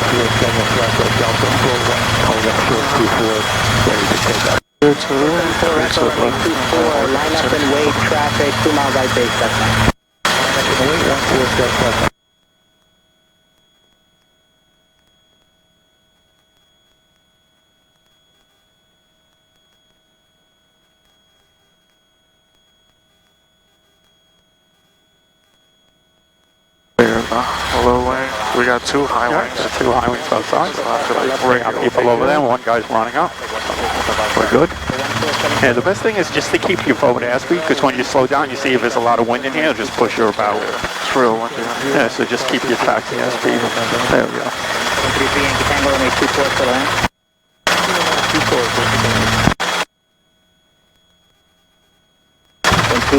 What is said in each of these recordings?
Line up and wait, traffic, 2 miles by base, that's fine. Low wing. We got 2 high wings. Yeah, 2 high wings both sides. So I have to like bring up people over there. One guy's running up. We're good. Yeah, the best thing is just to keep your forward airspeed, because when you slow down, you see if there's a lot of wind in here, just push your about. It's real windy. Yeah, so just keep your taxi airspeed. There we go. 133 Yankee Tango, runway 24 for the land.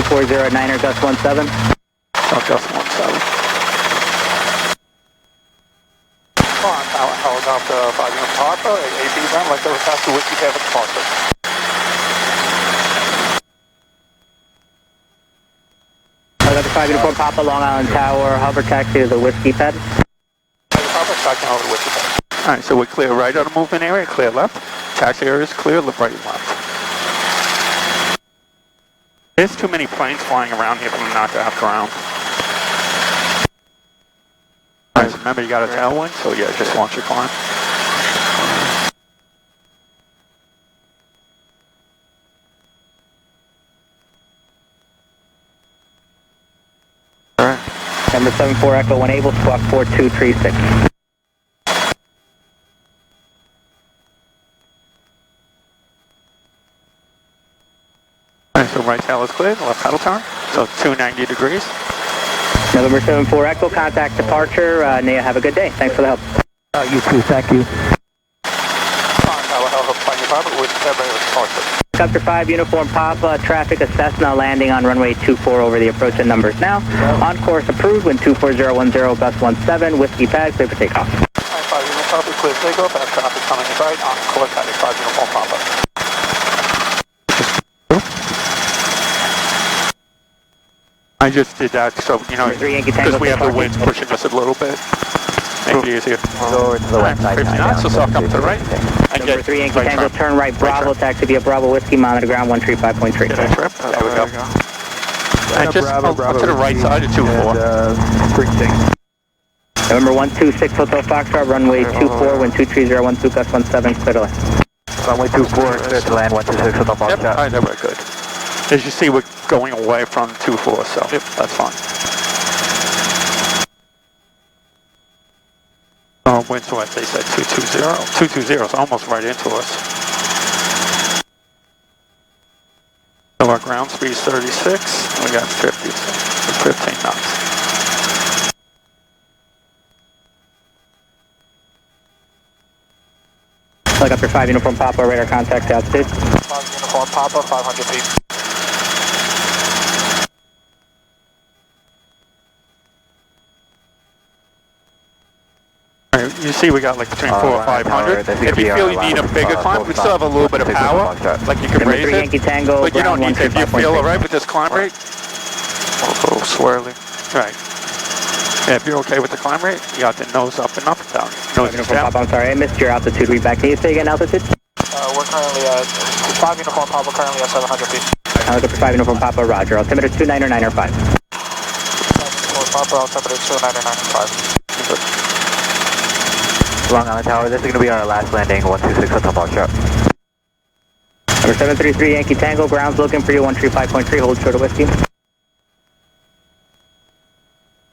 1240 at 9er, gust 17. Oh, gust 17. Helicopter 5 unit Papa, AB then, like the request to Whiskey Pad departure. Helicopter 5 uniform Papa, Long Island Tower, hover taxi to the Whiskey Pad. Papa, taxi over to Whiskey Pad. Alright, so we're clear right on the movement area, clear left. Taxi area is clear, right and left. There's too many planes flying around here for them not to have ground. Alright, so remember you got a tailwind, so yeah, just launch your climb. Alright. Number 74 Echo 1 Able, squawk 4236. Alright, so right tail is clear, left pedal turn, so 290 degrees. November 74 Echo, contact departure. Nia, have a good day. Thanks for the help. You too, thank you. Helicopter 5 uniform Papa, traffic a Cessna landing on runway 24 over the approach and numbers now. On course approved, wind 24010, gust 17, Whiskey Pad, clear for takeoff. 5 uniform Papa, clear takeoff, and traffic coming right on course at 5 uniform Papa. I just did that so, you know, because we have the winds pushing us a little bit. Make it easier. Go to the west side. So soft up to the right. Number 3 Yankee Tango, turn right, Bravo, taxi via Bravo, Whiskey, monitor ground 135.3. Get a trip. There we go. And just up to the right side of 24. November 126 Hotel Foxtrot, runway 24, wind 23012, gust 17, clear to land. Runway 24, clear to land, 126 Hotel Foxtrot. Yep, alright, we're good. As you see, we're going away from 24, so yep, that's fine. Wind to us, they said 220. 220 is almost right into us. So our ground speed is 36, and we got 50, so 15 knots. Helicopter 5 uniform Papa, radar contact altitude. 5 uniform Papa, 500 feet. You see we got like between 400 or 500. If you feel you need a bigger climb, we still have a little bit of power, like you can raise it, Yankee Tango, but you don't need to. If you feel alright with this climb rate, Oh, swirly. right. Yeah, if you're okay with the climb rate, you got the nose up and up and down. Nose is down. Papa, I'm sorry, I missed your altitude read back. Can you say again altitude? We're currently at 5 uniform Papa, currently at 700 feet. Helicopter 5 uniform Papa, roger. Altimeter 299er 5. Papa, altimeter 299.5. Long Island Tower, this is going to be our last landing, 126 Hotel Foxtrot. Number 733 Yankee Tango, ground's looking for you, 135.3, hold short of Whiskey.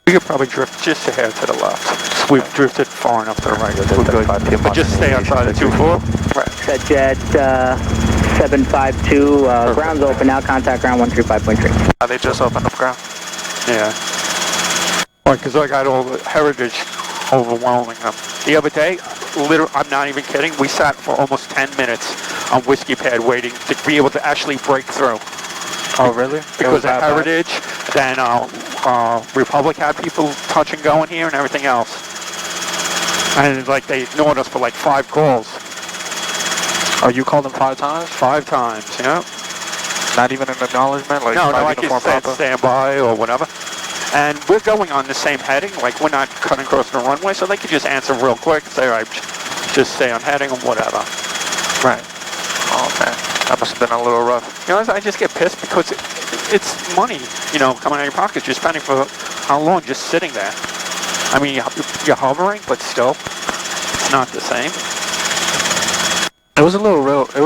We could probably drift just ahead to the left. We've drifted far enough to the right. We're good. But just stay outside of 24. Right. Set jet 752, ground's open now, contact ground 135.3. They just opened up ground. Yeah. Well, because I got all the heritage overwhelming them. The other day, literally, I'm not even kidding, we sat for almost 10 minutes on Whiskey Pad waiting to be able to actually break through. Oh, really? Because of heritage, then Republic had people touch and go in here and everything else. And like they ignored us for like 5 calls. Oh, you called them 5 times? 5 times, yeah. Not even an acknowledgement? Like No, I can say stand by or whatever. And we're going on the same heading, like we're not cutting across the runway, so they could just answer real quick and say, all right, just stay on heading or whatever. Right. Oh, man. That must have been a little rough. You know, I just get pissed because it's money, you know, coming out of your pockets. You're spending for how long just sitting there? I mean, you're hovering, but still, it's not the same. It was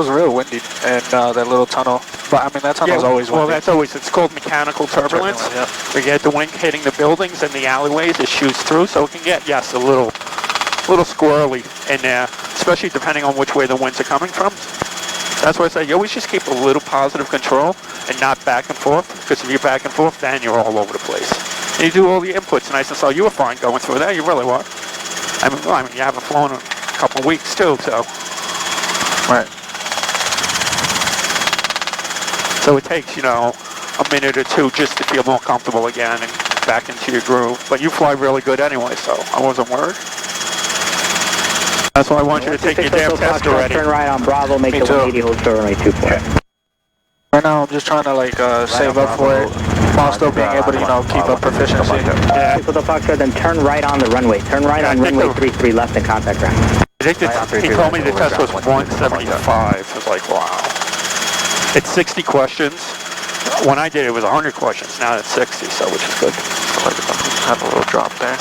real windy in that little tunnel. But I mean, that tunnel's always windy. Well, that's always, it's called mechanical turbulence. Yeah. We get the wind hitting the buildings and the alleyways, it shoots through, so it can get, yes, a little squirrely in there, especially depending on which way the winds are coming from. That's why I say you always just keep a little positive control and not back and forth, because if you're back and forth, then you're all over the place. And you do all the inputs nice and slow. You were fine going through there, you really were. I mean, you haven't flown in a couple of weeks too, so. Right. So it takes, you know, a minute or two just to feel more comfortable again and back into your groove. But you fly really good anyway, so I wasn't worried. That's why I want you to take your damn test already. Turn right on Bravo, make the 180, hold short runway 24. Right now, I'm just trying to like save up for it while still being able to, you know, keep up proficiency. Yeah. With the Foxtrot, then turn right on the runway. Turn right on runway 33 left and contact ground. I think he told me the test was 175. I was like, wow. It's 60 questions. When I did it, was 100 questions. Now it's 60, so which is good. Have a little drop there.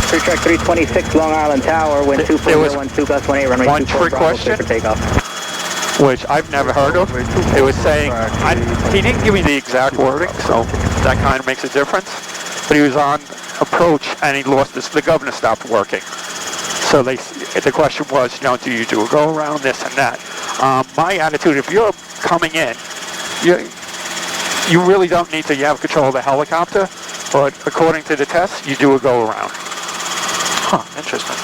Free track 326, Long Island Tower, wind 2412, gust 18, runway 24, one trick question, for takeoff. Which I've never heard of. It was saying, he didn't give me the exact wording, so that kind of makes a difference. But he was on approach and he lost this, the governor stopped working. So the question was, you know, do you do a go around, this and that? My attitude, if you're coming in, you really don't need to, you have control of the helicopter, but according to the test, you do a go around. Huh, interesting.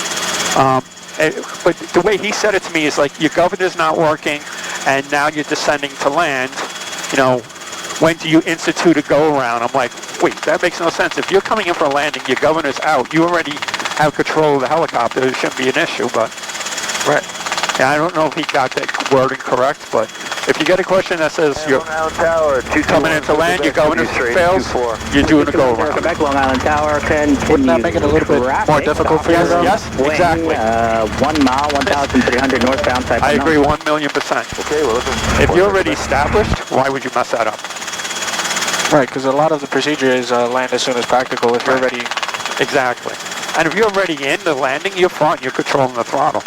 But the way he said it to me is like, your governor's not working, and now you're descending to land, you know, when do you institute a go around? I'm like, wait, that makes no sense. If you're coming in for a landing, your governor's out, you already have control of the helicopter, it shouldn't be an issue, but, right. Yeah, I don't know if he got that wording correct, but if you get a question that says you're coming into land, your governor fails, you're doing a go around. Quebec, Long Island Tower, wouldn't that make it a little bit more difficult for you? Yes, exactly. 1 mile, 1,300 northbound type. I agree 1,000,000%. Okay, well, if you're already established, why would you mess that up? Right, because a lot of the procedure is land as soon as practical if you're ready. Exactly. And if you're already in the landing, you're fine, you're controlling the throttle.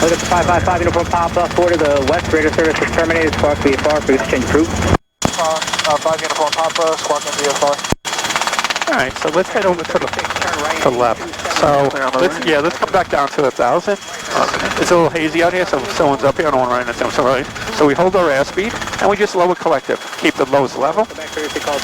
Look at the 555 uniform Papa, 4 to the west, radar service is terminated, squawk VFR, please change crew. 5 uniform Papa, squawk and VFR. Alright, so let's head over to the left. So, let's come back down to 1,000. It's a little hazy out here, so if someone's up here, I don't want to run into them. So we hold our airspeed, and we just lower collective. Keep the lows level.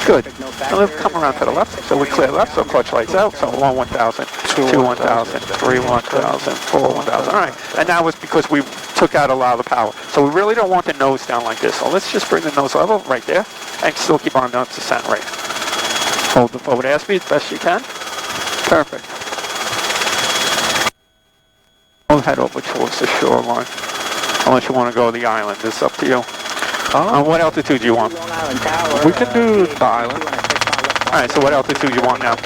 Good. And let's come around to the left. So we clear left, so clutch lights out. So 1, 1,000, 2, 1,000, 3, 1,000, 4, 1,000. Alright, and that was because we took out a lot of the power. So we really don't want the nose down like this. So let's just bring the nose level right there, and still keep on down to descent rate. Hold the forward airspeed best you can. Perfect. We'll head over towards the shoreline. Unless you want to go to the island, it's up to you. What altitude do you want? We can do the island. Alright, so what altitude do you want now?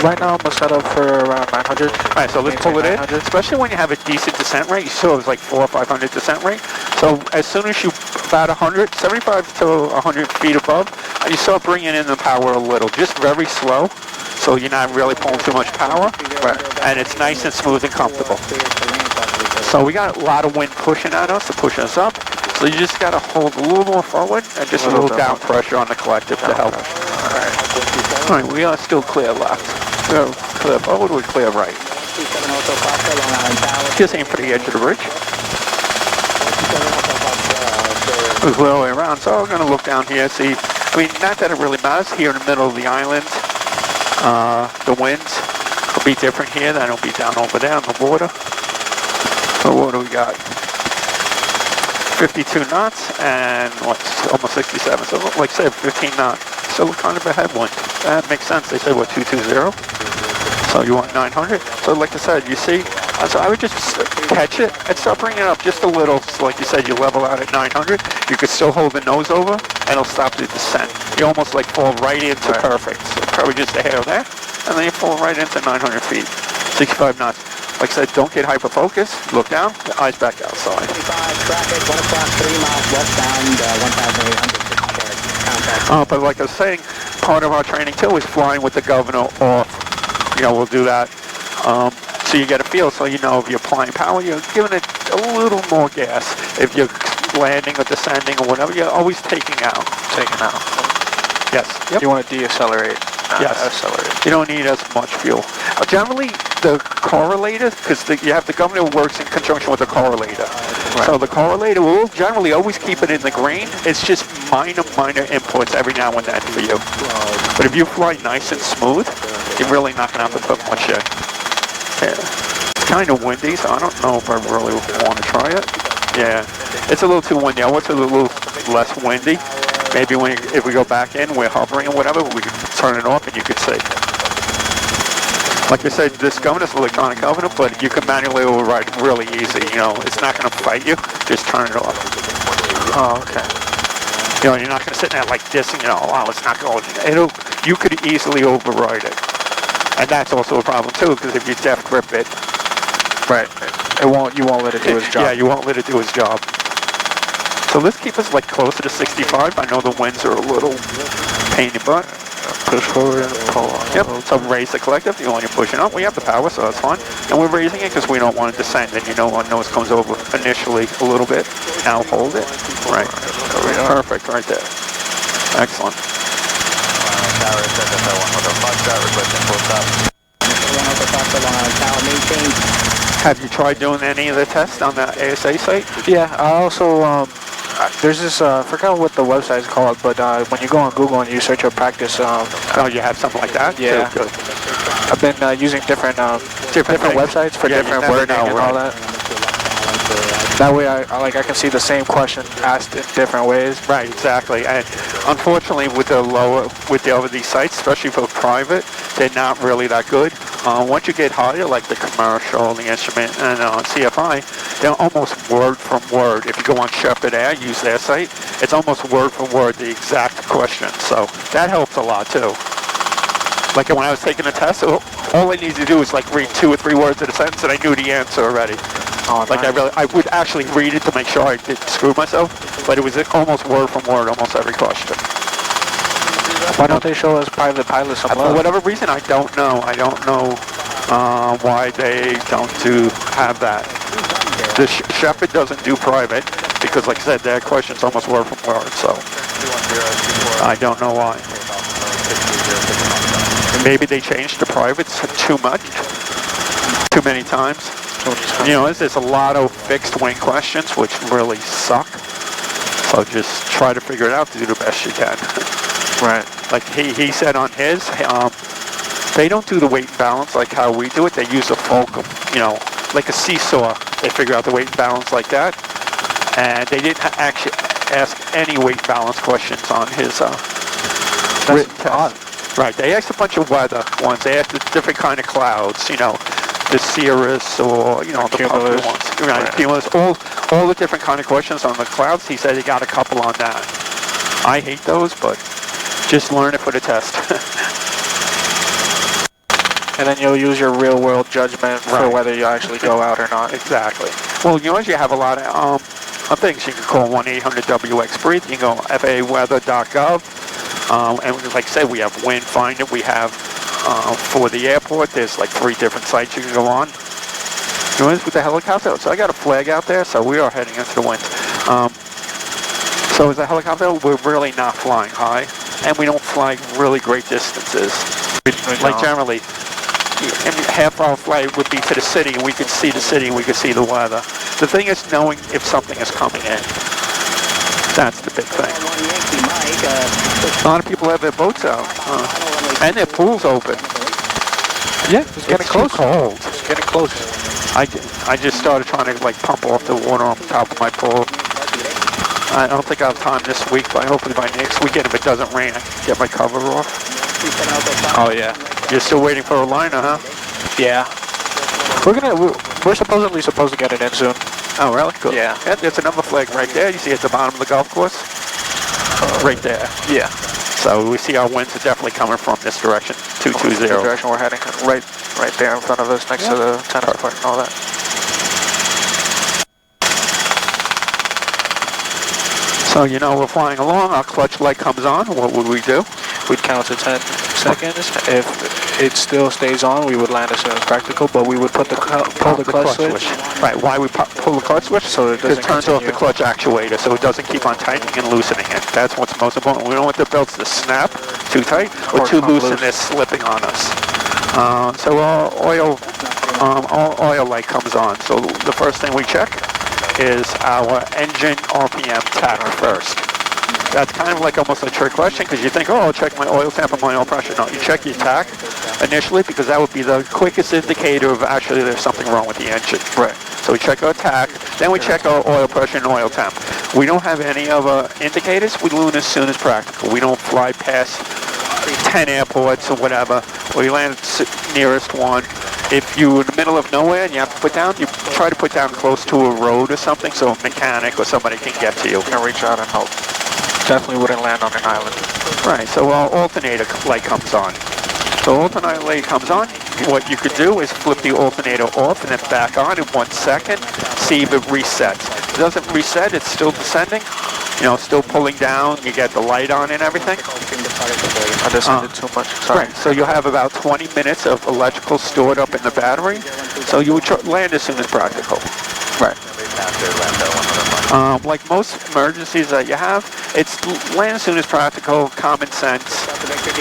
Right now I'm set up for around 900. Alright, so let's pull it in. Especially when you have a decent descent rate, you still have like 400 or 500 descent rate. So as soon as you about 100, 75 to 100 feet above, you start bringing in the power a little, just very slow. So you're not really pulling too much power, and it's nice and smooth and comfortable. So we got a lot of wind pushing at us, pushing us up. So you just got to hold a little more forward and just a little down pressure on the collective to help. All right, we are still clear left. We're clear forward, we're clear right. Just aim for the edge of the bridge. Move the other way around. So we're going to look down here, see. I mean, not that it really matters here in the middle of the island. The winds will be different here than it'll be down over there on the water. So what do we got? 52 knots and what's almost 67. So like say 15 knots. So we're kind of a headwind. That makes sense. They say what 220. So you want 900. So like I said, you see So I would just catch it and start bringing it up just a little. So like you said, you level out at 900. You could still hold the nose over, and it'll stop the descent. You almost like fall right into perfect. So probably just a hair there, and then you fall right into 900 feet, 65 knots. Like I said, don't get hyper-focused. Look down, the eyes back outside. 25 traffic, 1 o'clock, 3 miles westbound, 1,800. But like I was saying, part of our training too is flying with the governor off. You know, we'll do that. So you get a feel, so you know if you're applying power, you're giving it a little more gas. If you're landing or descending or whatever, you're always taking out. Taking out. Yes. Yep. You want to decelerate. Yes. Accelerate. You don't need as much fuel. Generally, the correlator, because you have the governor works in conjunction with the correlator. Right. So the correlator will generally always keep it in the green. It's just minor inputs every now and then for you. But if you fly nice and smooth, you're really not going to have to put much in. Yeah. It's kind of windy, so I don't know if I really want to try it. Yeah, it's a little too windy. I want it a little less windy. Maybe if we go back in, we're hovering or whatever, we can turn it off and you could see. Like I said, this governor is electronic governor, but you can manually override really easy. You know, it's not going to fight you. Just turn it off. Oh, okay. You know, you're not going to sit there like this and, you know, oh, it's not going. You could easily override it. And that's also a problem too, because if you deft grip it, right, you won't let it do its job. Yeah, you won't let it do its job. So let's keep us like closer to 65. I know the winds are a little pain in the butt. Push forward and pull on. Yep. So raise the collective. When you're pushing up, we have the power, so that's fine. And we're raising it because we don't want to descend. And you know, our nose comes over initially a little bit. Now hold it. Right. Perfect. Right there. Excellent. Have you tried doing any of the tests on the ASA site? Yeah, I also, there's this, I forgot what the website is called, but when you go on Google and you search for practice, oh, you have something like that? Yeah. Good. I've been using different websites for different wording and all that. That way I can see the same question asked in different ways. Right, exactly. And unfortunately with these sites, especially for private, they're not really that good. Once you get higher, like the commercial, the instrument, and CFI, they're almost word from word. If you go on Shepherd Air, use their site, it's almost word for word the exact question. So that helps a lot too. Like when I was taking the test, all I needed to do was like read 2 or 3 words of the sentence and I knew the answer already. Oh, like nice. I would actually read it to make sure I didn't screw myself, but it was almost word from word, almost every question. Why don't they show us private pilots some love? For whatever reason, I don't know. I don't know why they don't have that. The Shepherd doesn't do private because, like I said, their question's almost word from word, so I don't know why. Maybe they changed the privates too much, too many times. You know, there's a lot of fixed wing questions which really suck. So just try to figure it out to do the best you can. Right. Like he said on his, they don't do the weight and balance like how we do it. They use a fulcrum, you know, like a seesaw. They figure out the weight and balance like that. And they didn't actually ask any weight balance questions on his written test. Right. They asked a bunch of weather ones. They asked the different kind of clouds, you know, the cirrus or, you know, the popular ones. Right. Cumulus, all the different kind of questions on the clouds. He said he got a couple on that. I hate those, but just learn it for the test. And then you'll use your real world judgment for whether you actually go out or not. Exactly. Well, you know, you have a lot of things. You can call 1-800-WX-BREATHE. You can go FAAweather.gov. And like I said, we have Wind Finder. We have, for the airport, there's like 3 different sites you can go on. You know, with the helicopter. So I got a flag out there, so we are heading into the wind. So as a helicopter, we're really not flying high, and we don't fly really great distances. Like generally, half our flight would be to the city, and we could see the city, and we could see the weather. The thing is knowing if something is coming in. That's the big thing. A lot of people have their boats out, and their pools open. Yeah, it's getting close. Cold. It's getting close. I just started trying to like pump off the water on top of my pool. I don't think I'll have time this week, but hopefully by next weekend, if it doesn't rain, I can get my cover off. Oh, yeah. You're still waiting for a liner, huh? Yeah. We're supposedly supposed to get it in soon. Oh, really? Cool. Yeah. And there's another flag right there. You see at the bottom of the golf course? Right there. Yeah. So we see our winds are definitely coming from this direction, 220. The direction we're heading, right there in front of us, next to the tennis court and all that. So you know we're flying along, our clutch light comes on, what would we do? We'd count to 10 seconds. If it still stays on, we would land as soon as practical, but we would pull the clutch switch. Right, why we pull the clutch switch? So it doesn't turns off the clutch actuator, so it doesn't keep on tightening and loosening it. That's what's most important. We don't want the belts to snap too tight or too loose and they're slipping on us. So our oil light comes on. So the first thing we check is our engine RPM tach first. That's kind of like almost a trick question because you think, oh, I'll check my oil temp and my oil pressure. No, you check your tach initially because that would be the quickest indicator of actually there's something wrong with the engine. Right. So we check our tach, then we check our oil pressure and oil temp. We don't have any other indicators. We land as soon as practical. We don't fly past 10 airports or whatever. We land nearest one. If you're in the middle of nowhere and you have to put down, you try to put down close to a road or something so a mechanic or somebody can get to you. Can reach out and help. Definitely wouldn't land on an island. Right, so our alternator light comes on. So alternator light comes on. What you could do is flip the alternator off and then back on in 1 second. See if it resets. If it doesn't reset, it's still descending. You know, still pulling down. You get the light on and everything. I descended too much. Sorry. Right, so you'll have about 20 minutes of electrical stored up in the battery. So you would land as soon as practical. Right. Like most emergencies that you have, it's land as soon as practical, common sense,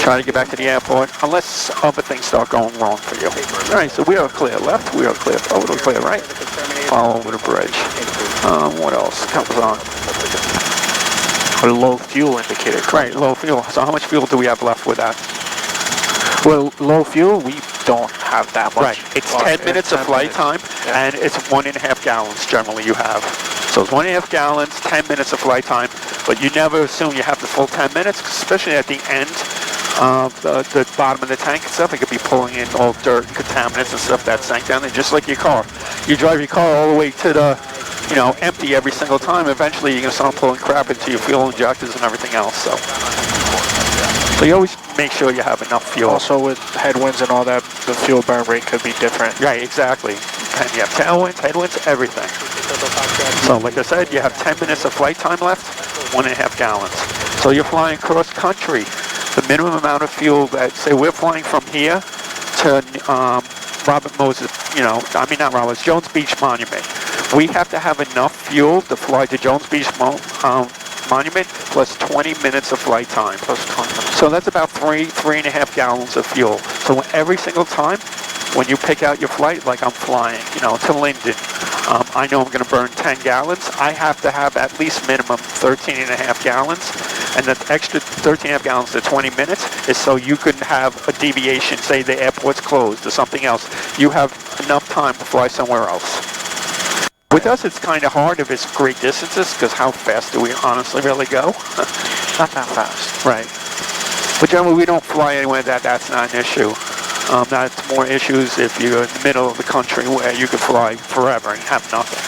try to get back to the airport, unless other things start going wrong for you. All right, so we are clear left, we are clear forward, we're clear right, follow over the bridge. What else comes on? A low fuel indicator. Right, low fuel. So how much fuel do we have left with that? Well, low fuel, we don't have that much. Right, it's 10 minutes of flight time, and it's 1.5 gallons generally you have. So it's 1.5 gallons, 10 minutes of flight time, but you never assume you have the full 10 minutes, especially at the end of the bottom of the tank and stuff. It could be pulling in all dirt and contaminants and stuff that sank down there, just like your car. You drive your car all the way to the, you know, empty every single time. Eventually you're going to start pulling crap into your fuel injectors and everything else. So you always make sure you have enough fuel. Also with headwinds and all that, the fuel burn rate could be different. Right, exactly. And you have tailwinds, headwinds, everything. So like I said, you have 10 minutes of flight time left, 1.5 gallons. So you're flying cross country. The minimum amount of fuel that, say we're flying from here to Jones Beach Monument. We have to have enough fuel to fly to Jones Beach Monument plus 20 minutes of flight time. Plus 20 minutes. So that's about 3.5 gallons of fuel. So every single time when you pick out your flight, like I'm flying, you know, to Linden, I know I'm going to burn 10 gallons. I have to have at least minimum 13.5 gallons. And the extra 13.5 gallons to 20 minutes is so you can have a deviation, say the airport's closed or something else. You have enough time to fly somewhere else. With us, it's kind of hard if it's great distances, because how fast do we honestly really go? Not that fast. Right. But generally, we don't fly anywhere that's not an issue. That's more issues if you're in the middle of the country where you could fly forever and have nothing.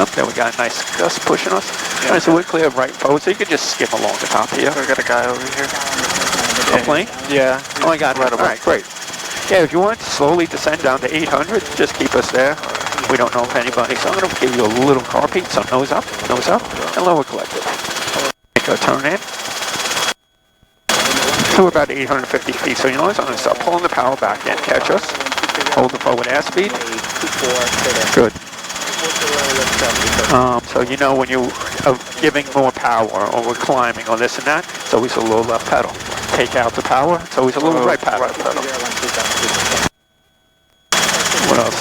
Oh, there we got a nice gust pushing us. Yeah. All right, so we're clear of right forward, so you can just skim along the top here. We got a guy over here. A plane? Yeah. Oh my God. Right, all right, great. Yeah, if you want to slowly descend down to 800, just keep us there. We don't know if anybody, so I'm going to give you a little car peek. So nose up, and lower collective. Make a turn in. So we're about 850 feet. So you know what? I'm going to start pulling the power back in. Catch us. Hold the forward airspeed. Good. So you know when you are giving more power, or we're climbing, or this and that, it's always a little left pedal. Take out the power, it's always a little right pedal. What else?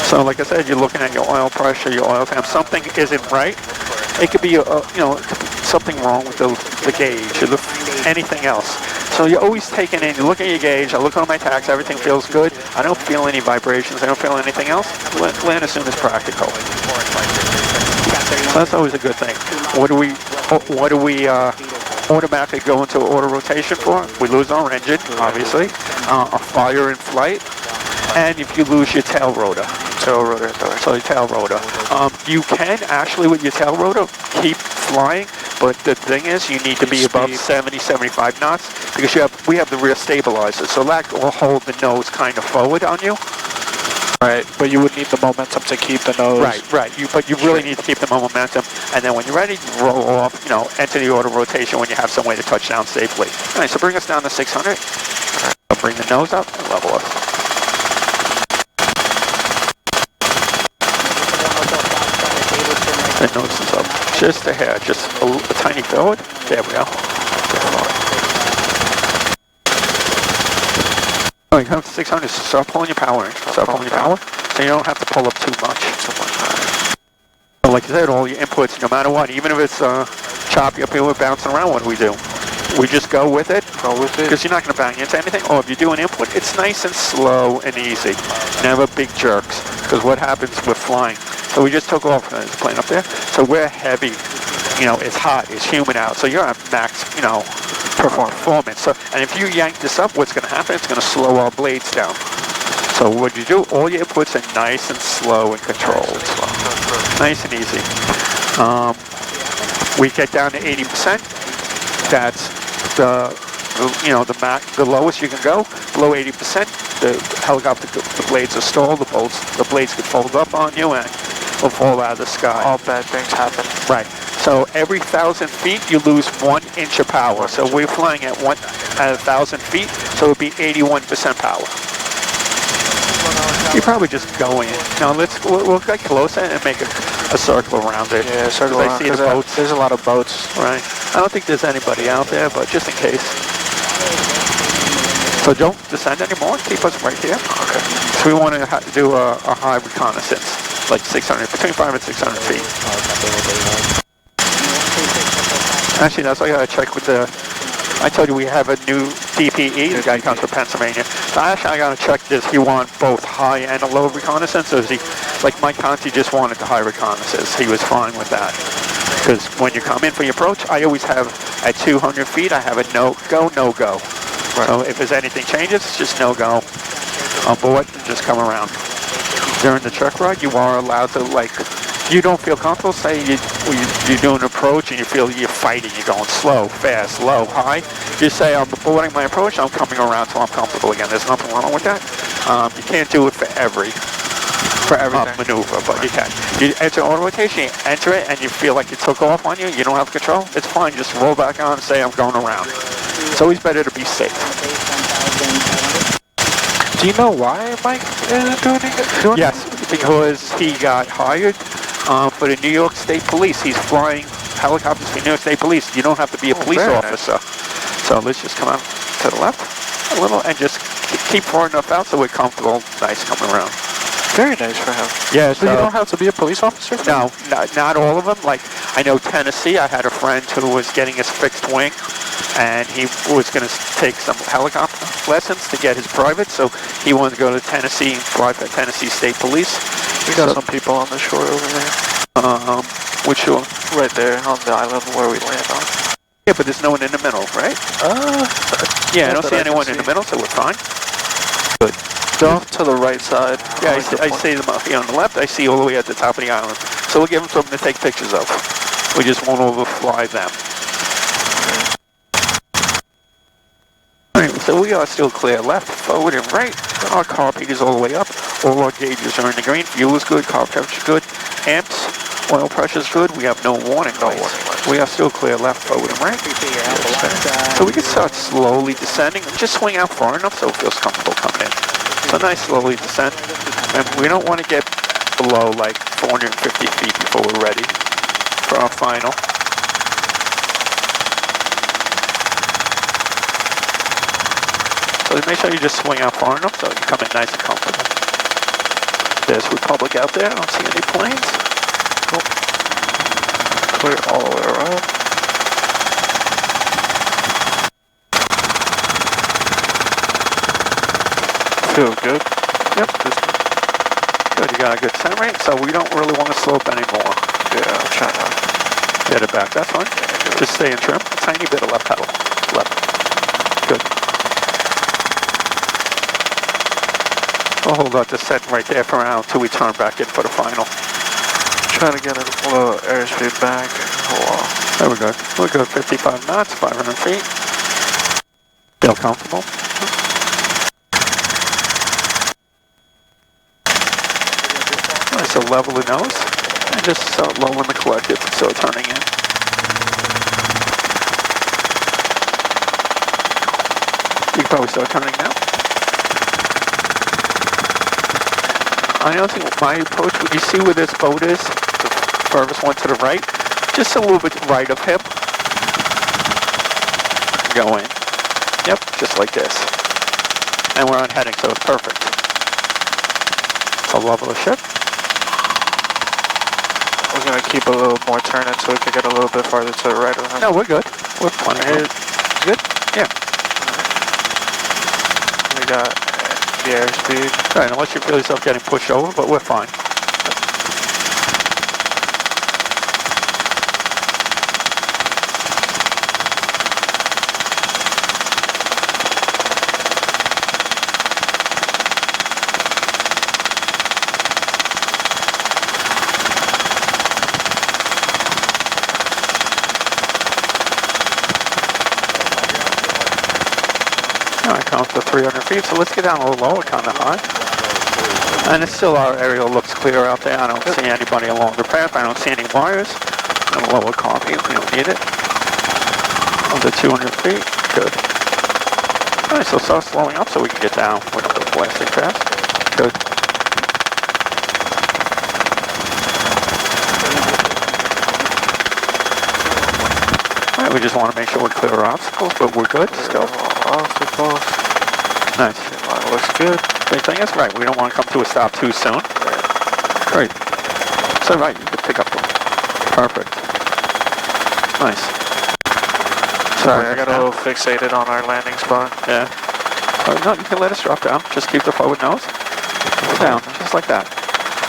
So like I said, you're looking at your oil pressure, your oil temp. Something isn't right. It could be, something wrong with the gauge or anything else. So you're always taking in, you look at your gauge, I look on my tachs, everything feels good. I don't feel any vibrations, I don't feel anything else. Land as soon as practical. So that's always a good thing. What do we automatically go into auto rotation for? We lose our engine, obviously, a fire in flight, and if you lose your tail rotor. Tail rotor. So your tail rotor. You can actually, with your tail rotor, keep flying, but the thing is you need to be above 70, 75 knots because we have the rear stabilizer, so that will hold the nose kind of forward on you. Right, but you would need the momentum to keep the nose. Right. But you really need to keep the momentum, and then when you're ready, you roll off, enter the auto rotation when you have some way to touch down safely. All right, so bring us down to 600. I'll bring the nose up and level us. The nose is up just a hair, just a tiny forward. There we go. Oh, you come up to 600, so start pulling your power in. Start pulling your power, so you don't have to pull up too much. So like I said, all your inputs, no matter what, even if it's choppy up here, we're bouncing around, what do? We just go with it. Because you're not going to bang into anything. Or if you do an input, it's nice and slow and easy. Never big jerks, because what happens with flying? So we just took off this plane up there. So we're heavy. It's hot, it's humid out, so you're at max, performance. So, and if you yank this up, what's going to happen? It's going to slow our blades down. So what you do, all your inputs are nice and slow and controlled. Nice and easy. We get down to 80%. That's the lowest you can go. Below 80%, the helicopter, the blades are stalled. The blades could fold up on you and will fall out of the sky. All bad things happen. Right. So every 1,000 feet, you lose 1 inch of power. So we're flying at 1,000 feet, so it would be 81% power. You probably just go in. Now we'll get closer and make a circle around it. Yeah, circle around. I see the boats. There's a lot of boats. Right. I don't think there's anybody out there, but just in case. So don't descend anymore. Keep us right here. Okay. So we want to do a high reconnaissance, like 600, between 500 and 600 feet. Actually, that's why I got to check with I told you we have a new DPE. The guy comes from Pennsylvania. So actually, I got to check, does he want both high and a low reconnaissance? Or is he, like Mike Conti just wanted the high reconnaissance. He was fine with that. Because when you come in for your approach, I always have, at 200 feet, I have a no-go, no-go. Right. So if there's anything changes, it's just no-go. On board, and just come around. During the check ride, you are allowed to, you don't feel comfortable, say you're doing an approach and you feel you're fighting, you're going slow, fast, low, high. You say, I'm boarding my approach, I'm coming around till I'm comfortable again. There's nothing wrong with that. You can't do it for every maneuver, but you can. You enter auto rotation, you enter it, and you feel like it took off on you, you don't have control, it's fine. Just roll back on and say, I'm going around. It's always better to be safe. Do you know why Mike is doing it? Yes, because he got hired for the New York State Police. He's flying helicopters for New York State Police. You don't have to be a police officer. Nice. So let's just come out to the left a little and just keep far enough out so we're comfortable. Nice coming around. Very nice for him. Yeah, so you don't have to be a police officer? No, not all of them. Like, I know Tennessee, I had a friend who was getting his fixed wing, and he was going to take some helicopter lessons to get his private, so he wanted to go to Tennessee and fly for Tennessee State Police. We got some people on the shore over there. Which shore? Right there on the island where we land on. Yeah, but there's no one in the middle, right? Yeah, I don't see anyone in the middle, so we're fine. Good. Off to the right side. Yeah, I see them up here on the left. I see all the way at the top of the island. So we'll give them something to take pictures of. We just won't overfly them. Alright, so we are still clear left, forward, and right. Our carpet is all the way up. All our gauges are in the green. Fuel is good. Carb temperature is good. Amps, oil pressure is good. We have no warning lights. We are still clear left, forward, and right. So we can start slowly descending. Just swing out far enough so it feels comfortable coming in. So nice slowly descent, and we don't want to get below like 450 feet before we're ready for our final. So make sure you just swing out far enough so you come in nice and comfortable. There's Republic out there, I don't see any planes. Cool. Clear all the way around. Feel good. Yep. Good, you got a good descent rate, so we don't really want to slope anymore. Yeah, I'm trying to get it back, that's fine. Just stay in trim, a tiny bit of left pedal. Left. Good. We'll hold out the set right there for now until we turn back in for the final. Try to get a little airspeed back. There we go. We'll go 55 knots, 500 feet. Feel comfortable? Nice, so level the nose. And just start lowering the collective, so turning in. You can probably start turning now. I don't think my approach, when you see where this boat is, the furthest one to the right, just a little bit right of him. Go in. Yep, just like this. And we're on heading, so it's perfect. So level the ship. We're going to keep a little more turning so we can get a little bit farther to the right of him. No, we're good. We're plenty good. Good? Yeah. We got the airspeed. All right, unless you feel yourself getting pushed over, but we're fine. Count to 300 feet, so let's get down a little lower, kind of high. And it's still, our aerial looks clear out there. I don't see anybody along the path. I don't see any wires. I'm gonna lower coffee, we don't need it. Under 200 feet, good. All right, so start slowing up so we can get down without the blasting fast. Good. All right, we just want to make sure we clear our obstacles, but we're good still. Obstacles. Nice. Looks good. Big thing is, right, we don't want to come to a stop too soon. Great. So, right, you can pick up the... Perfect. Nice. Sorry, I got a little fixated on our landing spot. Yeah. No, you can let us drop down. Just keep the forward nose. Down, just like that.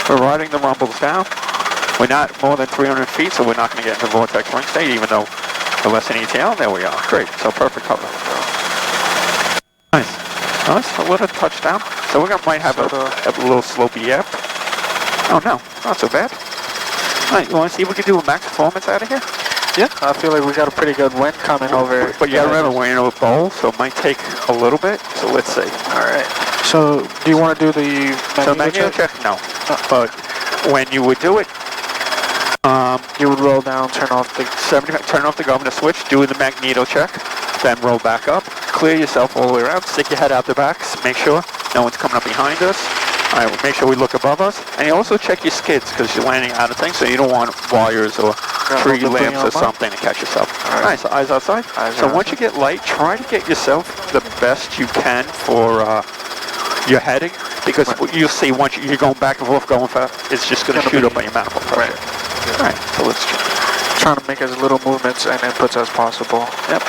We're riding the rumbles down. We're not more than 300 feet, so we're not going to get into vortex ring state, even though we're less than ETL. There we are. Great. So perfect cover. Nice. Nice. A little touchdown. So we might have a little slopey aft. Oh no, not so bad. All right, you want to see if we can do a max performance out of here? Yeah, I feel like we got a pretty good wind coming over. But you gotta remember, we're in a bowl, so it might take a little bit. So let's see. All right. So do you want to do the magneto check? No. But when you would do it, you would roll down, turn off the governor switch, do the magneto check, then roll back up, clear yourself all the way around, stick your head out the back, make sure no one's coming up behind us. All right, make sure we look above us, and you also check your skids because you're landing out of things, so you don't want wires or tree lamps or something to catch yourself. All right, so eyes outside. So once you get light, try to get yourself the best you can for your heading, because you'll see once you're going back and forth, going fast, it's just going to shoot up on your manifold pressure. All right, so let's try to make as little movements and inputs as possible. Yep.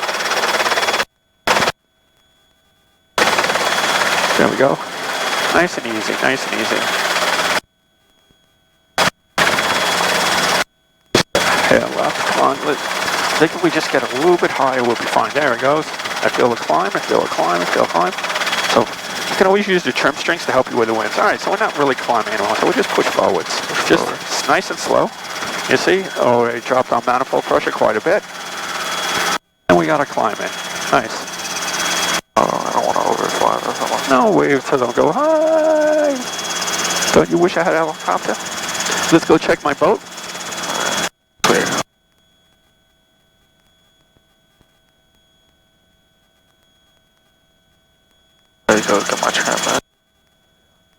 There we go. Nice and easy, nice and easy. Yeah, left, come on. I think if we just get a little bit higher, we'll be fine. There it goes. I feel the climb, I feel the climb, I feel the climb. So you can always use the trim strings to help you with the winds. All right, so we're not really climbing anymore, so we'll just push forwards. Just nice and slow. You see? Oh, it dropped our manifold pressure quite a bit. And we got to climb in. Nice. Oh, I don't want to overfly this. No, wave till they'll go high. Don't you wish I had a helicopter? Let's go check my boat. Clear. There you go, get my trim in.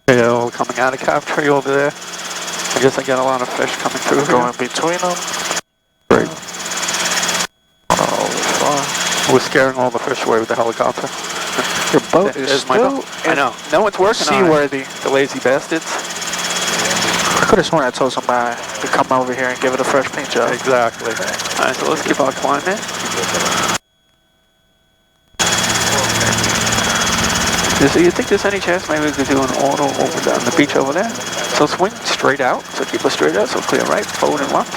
They're all coming out of capture over there. I guess I get a lot of fish coming through here. Going between them. Great. We're scaring all the fish away with the helicopter. Your boat is my boat. I know. No one's working on it. Seaworthy. The lazy bastards. I could have sworn I told somebody to come over here and give it a fresh paint job. Exactly. All right, so let's keep on climbing. So you think there's any chance maybe we could do an auto over down the beach over there? So swing straight out. So keep us straight out. So clear right, forward and left.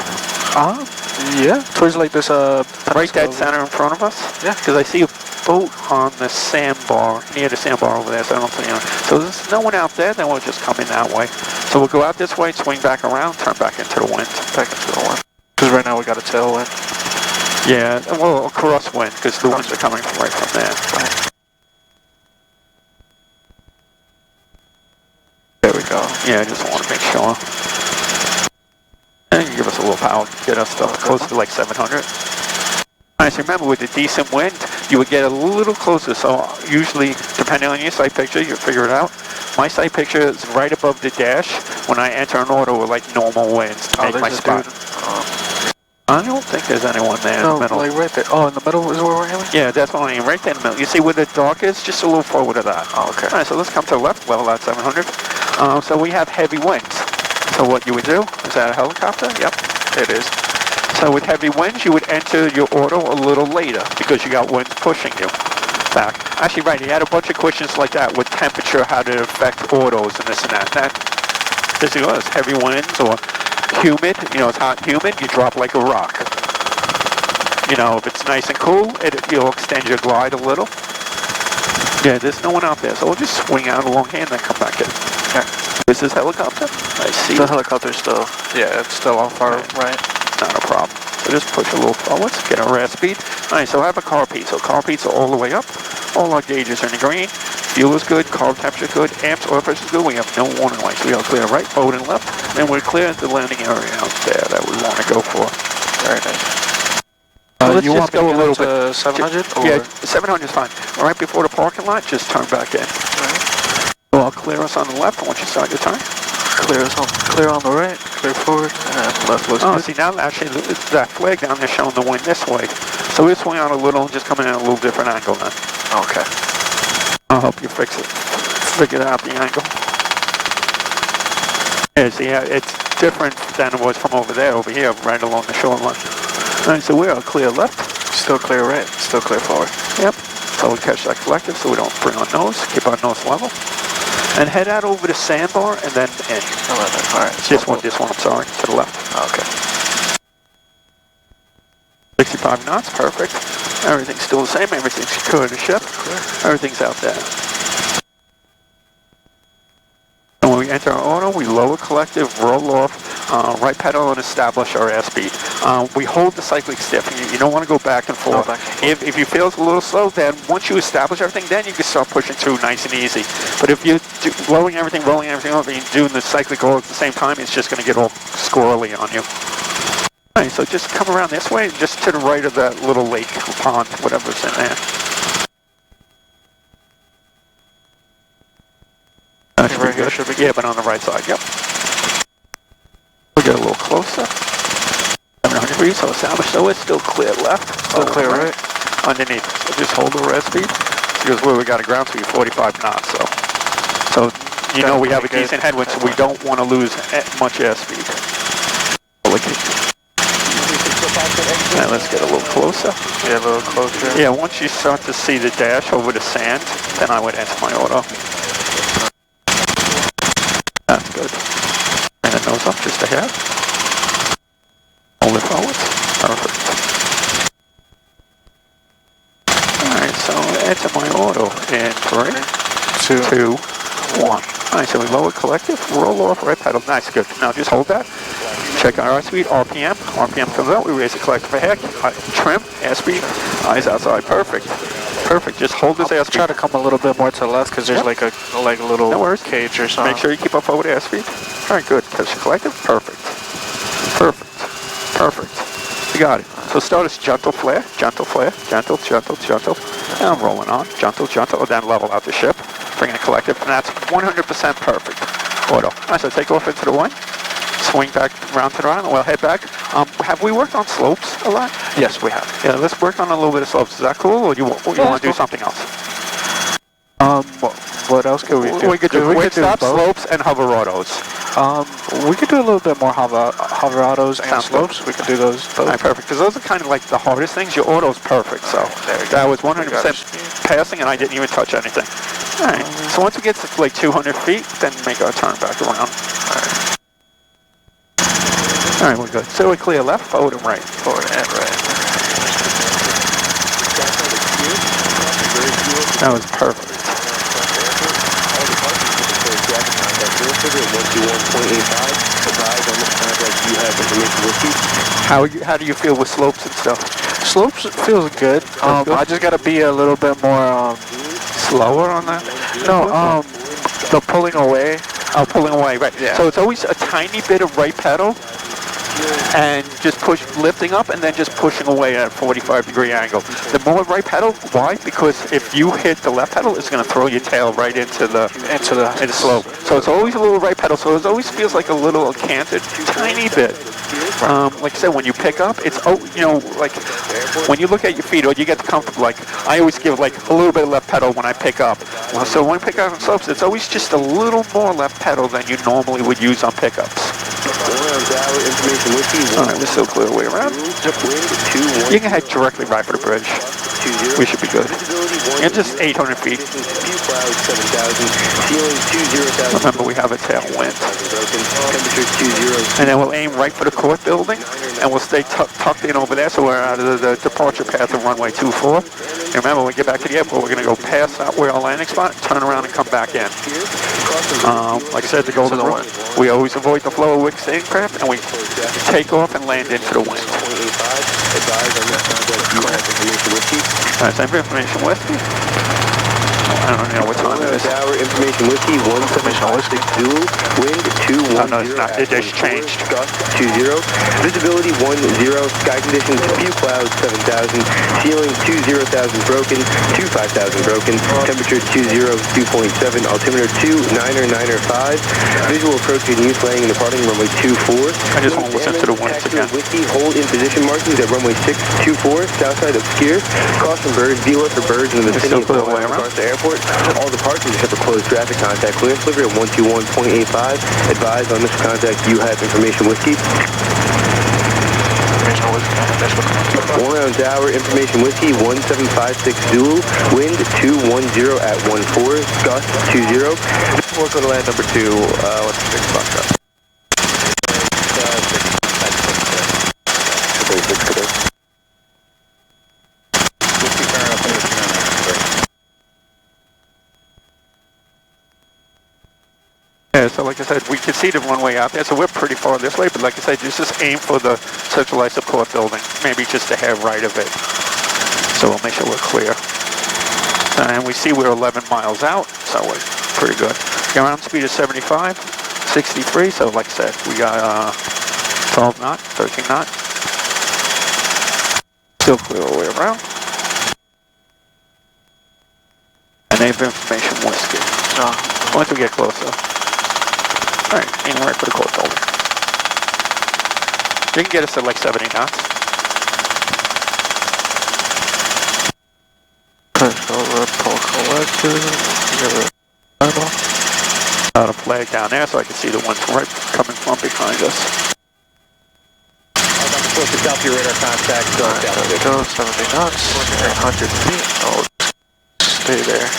Yeah. Towards like this right dead center in front of us. Yeah. Because I see boat on the sandbar, near the sandbar over there, so I don't see anyone. So there's no one out there, then we'll just come in that way. So we'll go out this way, swing back around, turn back into the wind. Back into the wind. Because right now we got a tailwind. Yeah, well, a crosswind, because the winds are coming right from there. Right. There we go. Yeah, I just want to make sure. And you can give us a little power, get us close to like 700. Alright, so remember with the decent wind, you would get a little closer, so usually, depending on your sight picture, you figure it out. My sight picture is right above the dash when I enter an auto with like normal winds to make my spot. I don't think there's anyone there in the middle. Like right there. Oh, in the middle is where we're aiming? Yeah, that's what I mean, right there in the middle. You see where the dark is? Just a little forward of that. Oh, okay. Alright, so let's come to the left, level out 700. So we have heavy winds. So what you would do, is that a helicopter? Yep, it is. So with heavy winds, you would enter your auto a little later because you got winds pushing you back. Actually, right, he had a bunch of questions like that with temperature, how to affect autos and this and that. This was heavy winds or humid, you know, it's hot and humid, you drop like a rock. You know, if it's nice and cool, you'll extend your glide a little. Yeah, there's no one out there, so we'll just swing out along here and then come back in. Okay. This is helicopter. I see. The helicopter's still, yeah, it's still on far right. Not a problem. So just push a little forwards, get our airspeed. Alright, so I have a car peak. So car peaks are all the way up. All our gauges are in the green. Fuel is good, carb temperature is good, amps, oil pressure is good. We have no warning lights. We are clear right, forward and left. And we're clear at the landing area out there that we want to go for. Very nice. Let's you just want go a little to bit. 700? Yeah, 700 is fine. Right before the parking lot, just turn back in. Right. So I'll clear us on the left once you start your turn. Clear on the right, clear forward, and left looks good. See now actually that flag down there showing the wind this way. So we'll swing out a little and just come in at a little different angle then. Okay. I'll help you figure out the angle. Yeah, see, it's different than it was from over there, over here, right along the shoreline. Alright, so we're clear left. Still clear right, still clear forward. Yep. So we catch that collective so we don't bring our nose, keep our nose level. And head out over the sandbar and then in. 11, alright. This one, I'm sorry, to the left. Okay. 65 knots, perfect. Everything's still the same, everything's secure to the ship. Everything's out there. And when we enter our auto, we lower collective, roll off, right pedal and establish our airspeed. We hold the cyclic stiff. You don't want to go back and forth. If you feel it's a little slow, then once you establish everything, then you can start pushing through nice and easy. But if you're rolling everything over, and you're doing the cyclic all at the same time, it's just going to get all squirrely on you. Alright, so just come around this way, just to the right of that little lake, pond, whatever's in there. That should be good. Should be good. Yeah, but on the right side, yep. We'll get a little closer. 700 degrees, so established. So it's still clear left. Still clear right. Underneath. So just hold the airspeed. Because where we got a ground speed, 45 knots. So you know we have a decent headwind, so we don't want to lose much airspeed. Now let's get a little closer. Yeah, a little closer. Yeah, once you start to see the dash over the sand, then I would enter my auto. That's good. And the nose up just ahead. Hold it forward. Perfect. Alright, so enter my auto in 3, 2, 1. Alright, so we lower collective, roll off, right pedal. Nice, good. Now just hold that. Check our airspeed, RPM. RPM comes out, we raise the collective ahead. Trim, airspeed, eyes outside. Perfect. Perfect. Just hold this airspeed. Try to come a little bit more to the left because there's like a little cage or something. Make sure you keep up forward airspeed. Alright, good. Catch the collective. Perfect. Perfect. Perfect. You got it. So start as gentle flare, gentle, gentle. And I'm rolling on. Gentle, and then level out the ship. Bring in the collective, and that's 100% perfect. Auto. Alright, so take off into the wind. Swing back round to the right, and we'll head back. Have we worked on slopes a lot? Yes, we have. Yeah, let's work on a little bit of slopes. Is that cool, or you want to do something else? What else could we do? We could do quick stop, slopes, and hover autos. We could do a little bit more hover autos and slopes. Good. We could do those both. All right, perfect, because those are kind of like the hardest things. Your auto's perfect, so that was 100% passing, and I didn't even touch anything. All right, so once it gets to like 200 feet, then make our turn back around. All right, we're good. So we clear left, forward, and right. Forward and right. That was perfect. How do you feel with slopes and stuff? Slopes feels good. I just gotta be a little bit more Slower on that? no, the pulling away. Oh, pulling away, right. Yeah. So it's always a tiny bit of right pedal and just lifting up and then just pushing away at a 45-degree angle. The more right pedal, why? Because if you hit the left pedal, it's going to throw your tail right into the slope. So it's always a little right pedal, so it always feels like a little canted, tiny bit. Like I said, when you pick up, it's, like when you look at your feet or you get comfortable, like I always give like a little bit of left pedal when I pick up. Well, so when I pick up on slopes, it's always just a little more left pedal than you normally would use on pickups. Alright, we're still clear the way around. You can head directly right for the bridge. We should be good. And just 800 feet. Remember, we have a tailwind. And then we'll aim right for the court building, and we'll stay tucked in over there, so we're out of the departure path of runway 24. And remember, when we get back to the airport, we're going to go past that where our landing spot, turn around and come back in. Like I said, the golden rule, we always avoid the flow of wicks aircraft, and we take off and land into the wind. Alright, same information whiskey. I don't know what time it is. Tower information whiskey 176 Zulu, wind 210. Oh no, it's not. It just changed. Gust 20, visibility 10, sky conditions few clouds 7,000, ceiling 20,000 broken, 25,000 broken, temperature 20, 2.7, altimeter 29er 5, visual approach in use landing and departing runway 24. I just want to listen to the winds again. Whiskey, hold in position markings at runway 624, south side obscure, caution birds, beware for birds in the vicinity of the airport. All departures except for closed traffic contact. Clearance delivery at 121.85. Advise on this contact. You have information whiskey. One round tower information whiskey 1756 Zulu. Wind 210 at 14. Gust 20. We'll go to land number 2. What's the 6 Foxtrot? Yeah, so like I said, we can see the runway out there, so we're pretty far this way, but like I said, just aim for the centralized support building, maybe just a hair right of it. So we'll make sure we're clear. And we see we're 11 miles out, so we're pretty good. Ground speed is 75, 63, so like I said, we got 12 knot, 13 knot. Still clear all the way around. And they have information whiskey. Once we get closer. Alright, aim right for the court building. You can get us at like 70 knots. Push over, pull collector. Got a flag down there so I can see the ones right coming from behind us. Close to south your radar contact. Go 70 knots, 100 feet. Oh, stay there.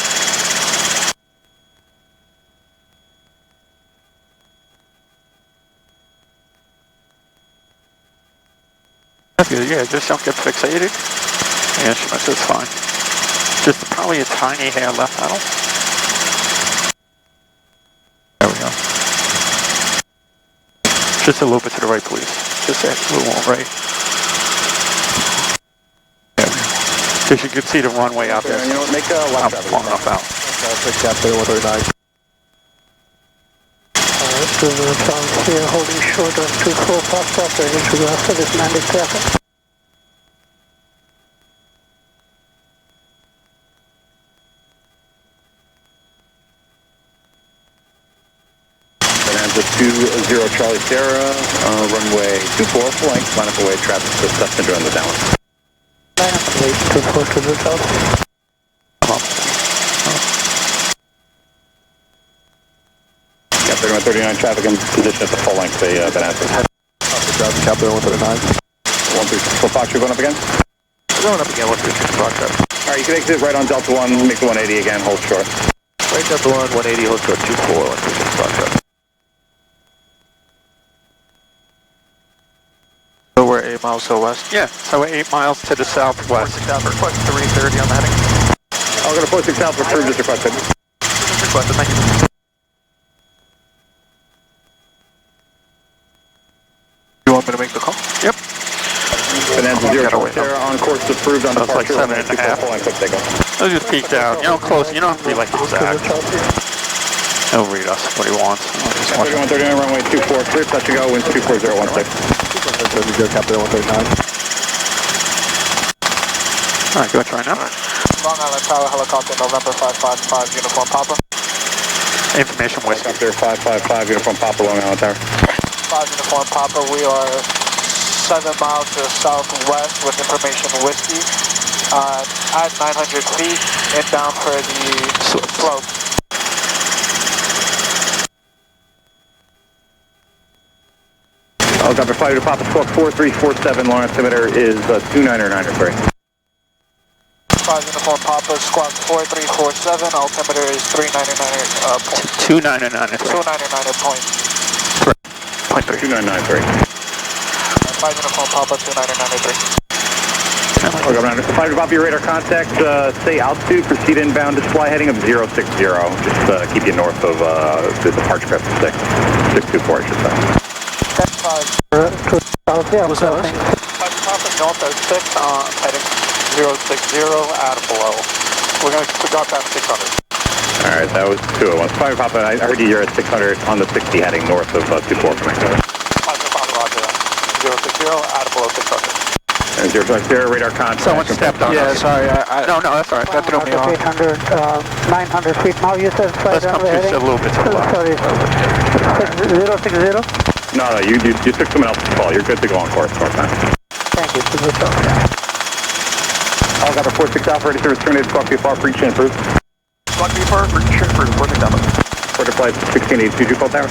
Yeah, just don't get fixated. Yeah, that's fine. Just probably a tiny hair left pedal. There we go. Just a little bit to the right, please. Just a little more right. There we go. Because you can see the runway out there. You know what, make a left I'm far enough out. I'll pick that for 139. Here holding short on 24 Foxtrot, ready to go after this landing traffic. Bonanza 20 Charlie Sierra, runway 24, full length, line up away traffic to Cessna during the downwind. Line up away 24 to the south. Yeah, 3139 traffic in position at the full length, the Bonanza. Chapter 139. 134 Fox, you're going up again? Going up again, 136 Fox. Alright, you can exit right on Delta 1, make the 180 again, hold short. Right Delta 1, 180, hold short, 24, 136 Fox. So we're 8 miles to the west? Yeah, so we're 8 miles to the southwest. Request 330 on the heading. I'll go to 46 Alpha, approved as requested. Requested, thank you. You want me to make the call? Yep. Bonanza 0 Sierra on course approved on That's like departure. 7.5. I'll just peek down. You know, close. You don't have to be like exact. He'll read us what he wants. 3139 runway 24 clear, touch and go, winds 24016. Capital 139. Alright, go try now. Long Island Tower, helicopter, November 555, uniform Papa. Information whiskey. Helicopter 555, uniform Papa, Long Island Tower. 5 uniform Papa, we are 7 miles to the southwest with information whiskey. At 900 feet, inbound for the slope. Helicopter 5 to Papa, squawk 4347, long altimeter is 2993. 5 uniform Papa, squawk 4347, altimeter is 399, 2993. 2993. 5 uniform Papa, 2993. Helicopter 5 to Papa, your radar contact, say altitude, proceed inbound, just fly heading of 060. Just keep you north of the departure crest 624, I should say. That's 5. What's that? 5 Papa, north of 6, heading 060, out of below. We're going to drop down to 600. Alright, that was 201. 5 Papa, I heard you're at 600 on the 60 heading north of 24 from me. 5 Papa, roger that. 060, out of below 600. And 060, radar contact. Someone stepped on us. Sorry, No, that's alright. That threw me off. 800, 900 feet now, you said flight Let's come runway just a heading? little bit to the left. Sorry, 060? No, you took someone else's call. You're good to go on course, man. Thank you, Helicopter 46 Alpha, ready to return to squawk BFR, breach and approved. Squawk BFR, breach and approved, 46 Alpha. Quarter flight 1682, call tower.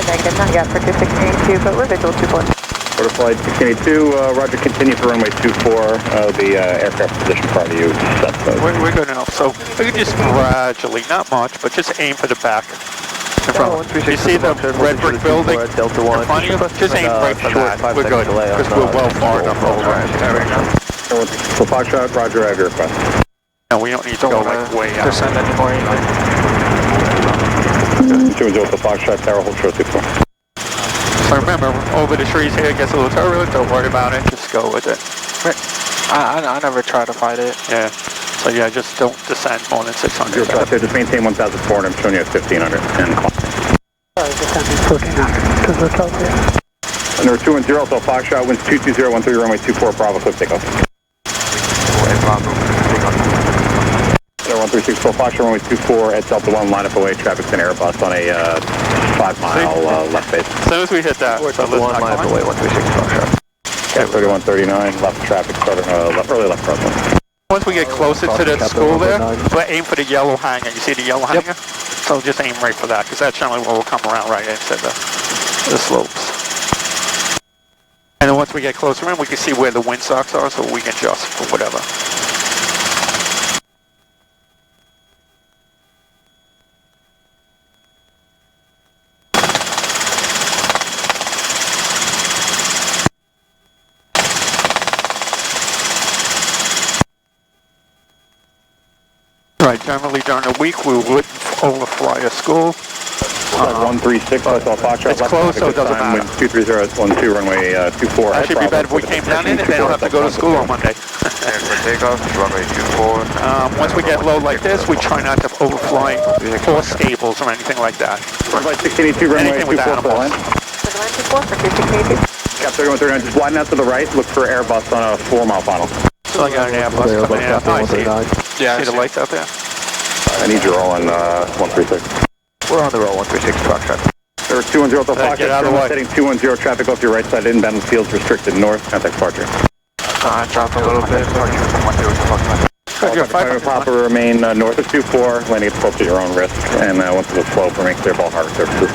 Negative, not yet for 2682, but we're visual 24. Quarter flight 1682, roger, continue for runway 24, the aircraft position prior to you set. We're good enough. So we can just gradually, not much, but just aim for the back. In front. You see the red brick building in front of you? Just aim right for that. We're good, because we're well far enough over. There we go. So Foxtrot, roger, I have your request. And we don't need to go like way out. Descend anymore. 210 for Foxtrot, tower, hold short 24. So remember, over the trees here, it gets a little turbulent, don't worry about it, just go with it. I never try to fight it. Yeah. So yeah, just don't descend more than 600. Your flight there, just maintain 1,400, I'm showing you at 1,500. And clock. Sorry, descending 1400 to the south here. Number 210, so Foxtrot, winds 22013, runway 24, Bravo, clip takeoff. 136 Foxtrot, runway 24 at Delta 1, line up away, traffic's an Airbus on a 5 mile left base. As soon as we hit that, so let's line up away, 136 Foxtrot. Okay, 3139, left traffic, starting early left front. once we get closer to the school there, we'll aim for the yellow hangar. You see the yellow hangar? So just aim right for that, because that's generally where we'll come around right into the slopes. And then once we get closer in, we can see where the windsocks are, so we can adjust for whatever. Right, generally during the week we would overfly a school. 136, that's all Foxtrot. It's close, so it doesn't matter. Wind 23012, runway 24. Actually be better if we came down in it, they don't have to go to school on Monday. Takeoff, runway 24. Once we get low like this, we try not to overfly or stables or anything like that. Runway 1682, runway Anything with 24 for animals. line. For 2682. Cap 3139, just widen out to the right, look for Airbus on a 4-mile final. So I got an Airbus coming in. Oh, I see it. Yeah, See the lights out there? I need you all on 136. We're on the roll, 136 Foxtrot. There were 210 to Get out of the way. setting 210 traffic off your right side, inbound fields restricted north, contact departure. Drop a little bit. Fire Papa remain north of 24, landing at slope at your own risk, and once the slope, remain clear of all harbor surfaces.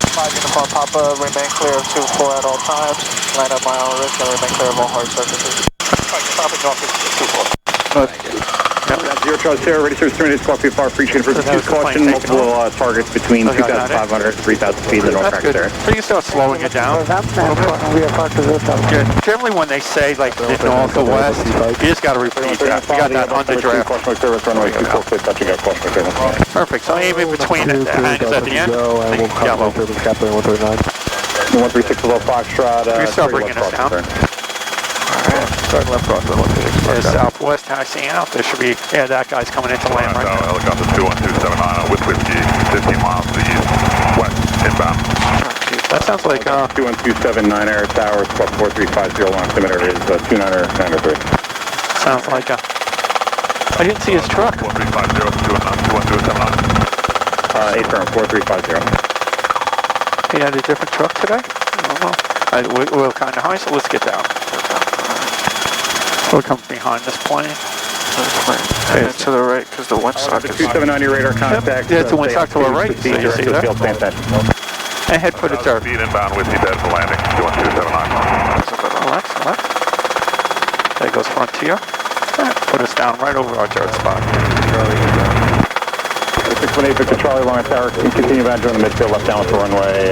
5 Uniform Papa, remain clear of 24 at all times, land at my own risk, and remain clear of all hard surfaces. 5 Papa, north of 24. Yep. Zero Charlie Sierra, ready service terminated, squawk far, appreciate for that was the caution, plane multiple targets between 2,500 and 3,000 feet in the North That's Cracker good. area. So you can start slowing it down. We are part of this. Good. Generally when they say like the north or west, you just got to repeat that. We got that underdraft. Perfect. So aim in between it. The hangers at the end. Make it yellow. 136 below Foxtrot. We start bringing us down. Start left cross, 136. There's southwest taxiing out. There should be, yeah, that guy's coming into land right now. Helicopter 21279 with whiskey, 15 miles to the east, west, inbound. That sounds like 21279 Air Tower, squawk 4350, altimeter is 2993. sounds like I didn't see his truck. 4350, 21279. 8 firm, 4350. He had a different truck today? I don't know. We're kind of high, so let's get down. What comes behind this plane? And to the right, because the windsock is... 279 your radar contact. Yeah, it's a windsock to our right, so you see that? And head for the dirt. Speed inbound, whiskey bed for landing, 21279. Relax, relax. There goes Frontier. Put us down right over our dirt spot. 618 Victor Charlie, long tower, continue back during the midfield, left down with the runway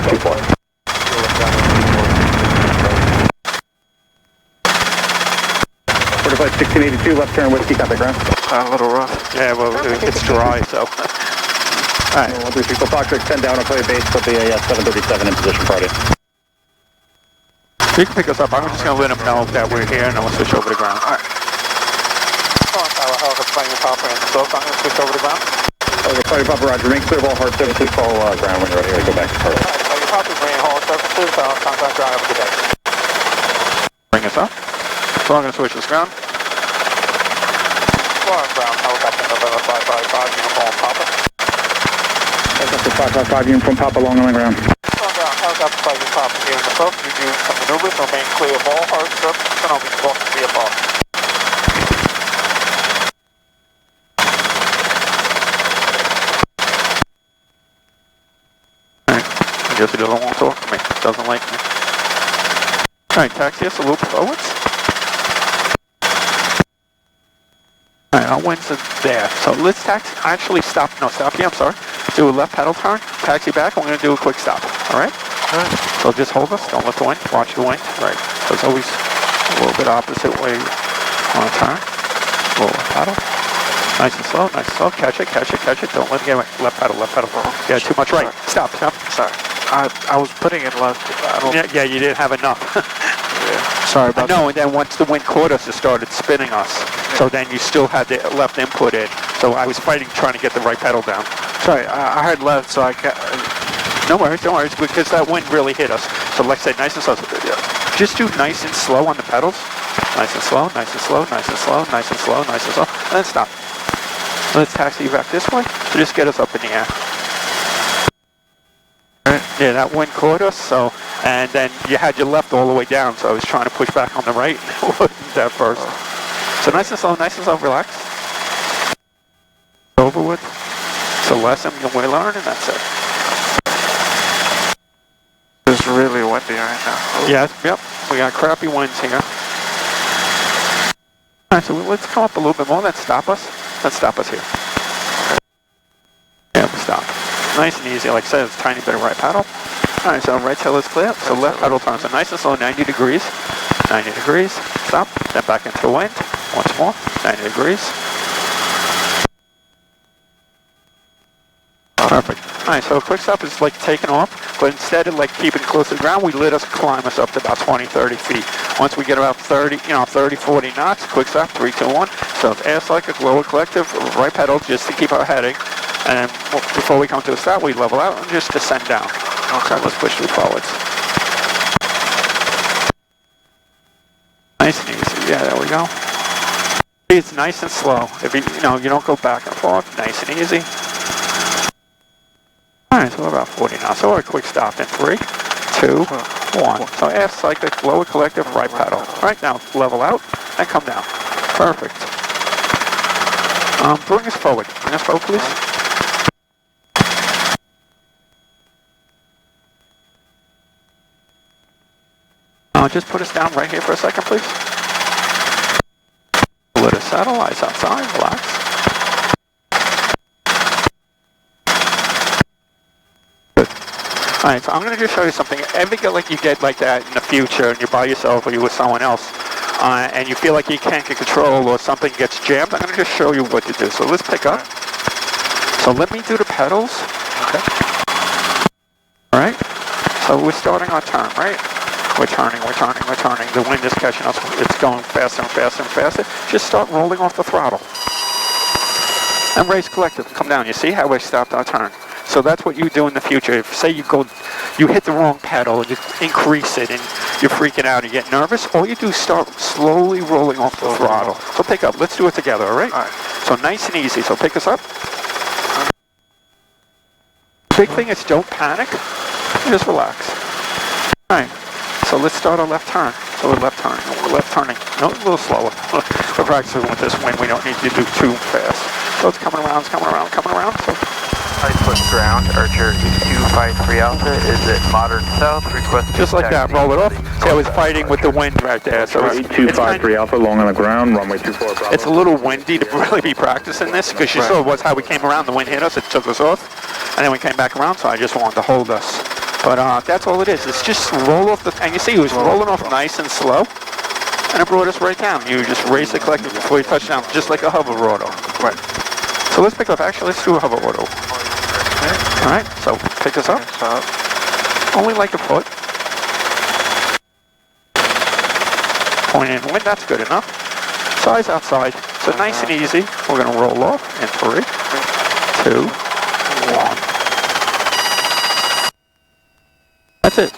24. Flight 1682, left turn, whiskey, contact ground. A little rough. Yeah, well, it's dry, so. Alright. 136, so Fox 10 down, I'll play base, put the 737 in position Friday. You can pick us up. I'm just going to let them know that we're here, and then we'll switch over to ground. Alright. Helicopter flying your Papa and slope, I'm going to switch over to ground. Okay, Flight Papa, Roger, make clear of all hard services, call ground when you're ready, go back to first. Flight your Papa, bring all services, contact ground, have a good day. Bring us up. So I'm going to switch this ground. Ground, helicopter November 555, uniform Papa. Helicopter 555, uniform Papa, long on the ground. Ground, helicopter flying your Papa here in the south, you do some maneuvers, remain clear of all hard surfaces, and I'll be walking via bar. I guess he doesn't want to talk to me. Doesn't like me. Alright, taxi us a little forwards. Alright, our winds are there. So let's actually stop. No, stop here, I'm sorry. Do a left pedal turn, taxi back, and we're going to do a quick stop. Alright? Alright. So just hold us, don't let the wind, watch the wind. Right. So it's always a little bit opposite way on a turn. Lower pedal. Nice and slow, nice and slow. Catch it, catch it, catch it. Don't let it get away. Left pedal, left pedal. Yeah, too much right. Stop, stop. Sorry. I was putting it left. Yeah, you didn't have enough. Yeah. Sorry about that. No, and then once the wind caught us, it started spinning us. So then you still had the left input in. So I was fighting trying to get the right pedal down. Sorry, I heard left, so I can't... No worries, don't worry, because that wind really hit us. So like I said, nice and slow. Just do nice and slow on the pedals. Nice and slow, nice and slow, nice and slow, nice and slow, nice and slow. And then stop. Let's taxi back this way. So just get us up in the air. Yeah, that wind caught us, so, and then you had your left all the way down, so I was trying to push back on the right. That first. So nice and slow, relax. Over with. It's a lesson we're learning, that's it. It's really windy right now. Yeah, yep, we got crappy winds here. Alright, so let's come up a little bit more, let's stop us. Let's stop us here. Yeah, we stop. Nice and easy, like I said, it's a tiny bit of right pedal. Alright, so right tail is clear, so left pedal turns. So nice and slow, 90 degrees. 90 degrees, stop, then back into the wind. Once more, 90 degrees. Perfect. Alright, so a quick stop is like taking off, but instead of like keeping close to the ground, we let us climb us up to about 20, 30 feet. Once we get about 30, 40 knots, quick stop, 3, 2, 1. So it's air cyclic, lower collective, right pedal just to keep our heading. And before we come to a stop, we level out and just descend down. Okay, let's push through forwards. Nice and easy. Yeah, there we go. It's nice and slow. If you don't go back and forth, nice and easy. Alright, so we're about 40 now. So we're a quick stop in 3, 2, 1. So air cyclic, lower collective, right pedal. Right now, level out and come down. Perfect. Bring us forward. Bring us forward, please. Just put us down right here for a second, please. Let us settle, eyes outside, relax. Good. Alright, so I'm going to just show you something. Ever get like you get like that in the future and you're by yourself or you're with someone else and you feel like you can't get control or something gets jammed, I'm going to just show you what to do. So let's pick up. So let me do the pedals. Okay. Alright, so we're starting our turn, right? We're turning. The wind is catching us. It's going faster and faster and faster. Just start rolling off the throttle. And raise collective. Come down. You see how we stopped our turn? So that's what you do in the future. If say you hit the wrong pedal and you increase it and you're freaking out and you get nervous, all you do is start slowly rolling off the throttle. So pick up. Let's do it together, all right? All right. So nice and easy. So pick us up. Big thing is don't panic. Just relax. All right. So let's start our left turn. So we're left turning. No, a little slower. We're practicing with this wind. We don't need to do too fast. So it's coming around. So Icefoot ground, Archer 253 Alpha, is it modern south, request just like that, roll it off. See, I was fighting with the wind right there. So it's 253 Alpha, long on the ground, runway 24 Bravo. It's a little windy to really be practicing this, because you saw how we came around, the wind hit us, it took us off, and then we came back around, so I just wanted to hold us. But that's all it is. It's just roll off and you see, it was rolling off nice and slow, and it brought us right down. You just raise the collective before you touch down, just like a hover auto. Right. So let's pick up. Actually, let's do a hover auto. All right. So pick us up. Only like a foot. Point in wind. That's good enough. Size outside. So nice and easy. We're going to roll off in 3, 2, 1. That's it.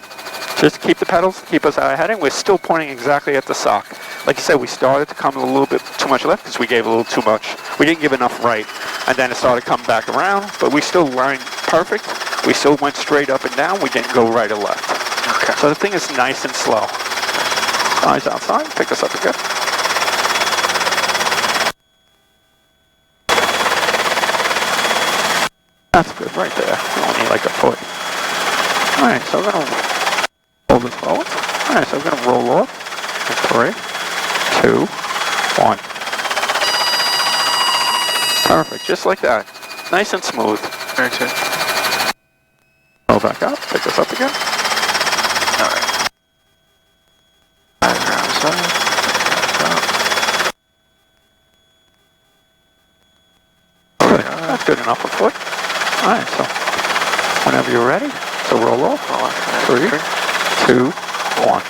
Just keep the pedals, keep us out of heading. We're still pointing exactly at the sock. Like you said, we started to come a little bit too much left because we gave a little too much. We didn't give enough right. And then it started coming back around, but we still lined perfect. We still went straight up and down. We didn't go right or left. Okay. So the thing is nice and slow. Eyes outside, pick us up again. That's good right there. We only need like a foot. All right, so we're going to roll this forward. All right, so we're going to roll off. 3, 2, 1. Perfect, just like that. Nice and smooth. Very good. Roll back up, pick us up again. All right. Around side. Good, that's good enough a foot. All right, so whenever you're ready, so roll off. 3, 2, 1.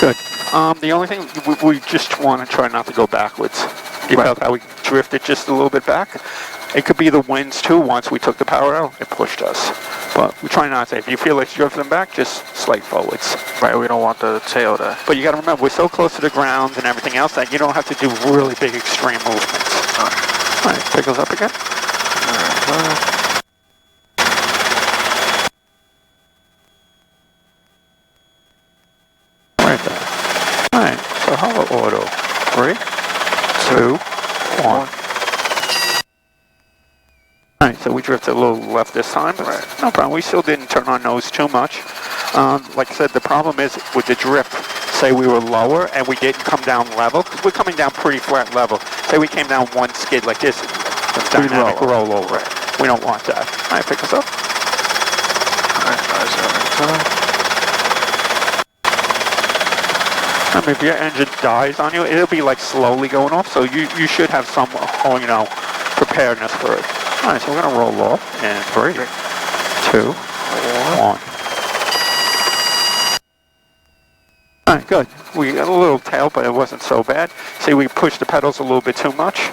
Good. The only thing, we just want to try not to go backwards. You felt how we drifted just a little bit back? It could be the winds too. Once we took the power out, it pushed us. But we try not to. If you feel like you're drifting back, just slight forwards. Right, we don't want the tail to... But you got to remember, we're so close to the ground and everything else that you don't have to do really big extreme movements. All right, pick us up again. All right. Right there. Alright, so hover auto. 3, 2, 1. Alright, so we drifted a little left this time, but no problem. We still didn't turn our nose too much. Like I said, the problem is with the drift, say we were lower and we didn't come down level, because we're coming down pretty flat level. Say we came down one skid like this, dynamic roll over. We don't want that. Alright, pick us up. Alright, I mean, if your engine dies on you, it'll be like slowly going off, so you should have some, preparedness for it. All right, so we're going to roll off in 3, 2, 1. All right, good. We got a little tail, but it wasn't so bad. See, we pushed the pedals a little bit too much.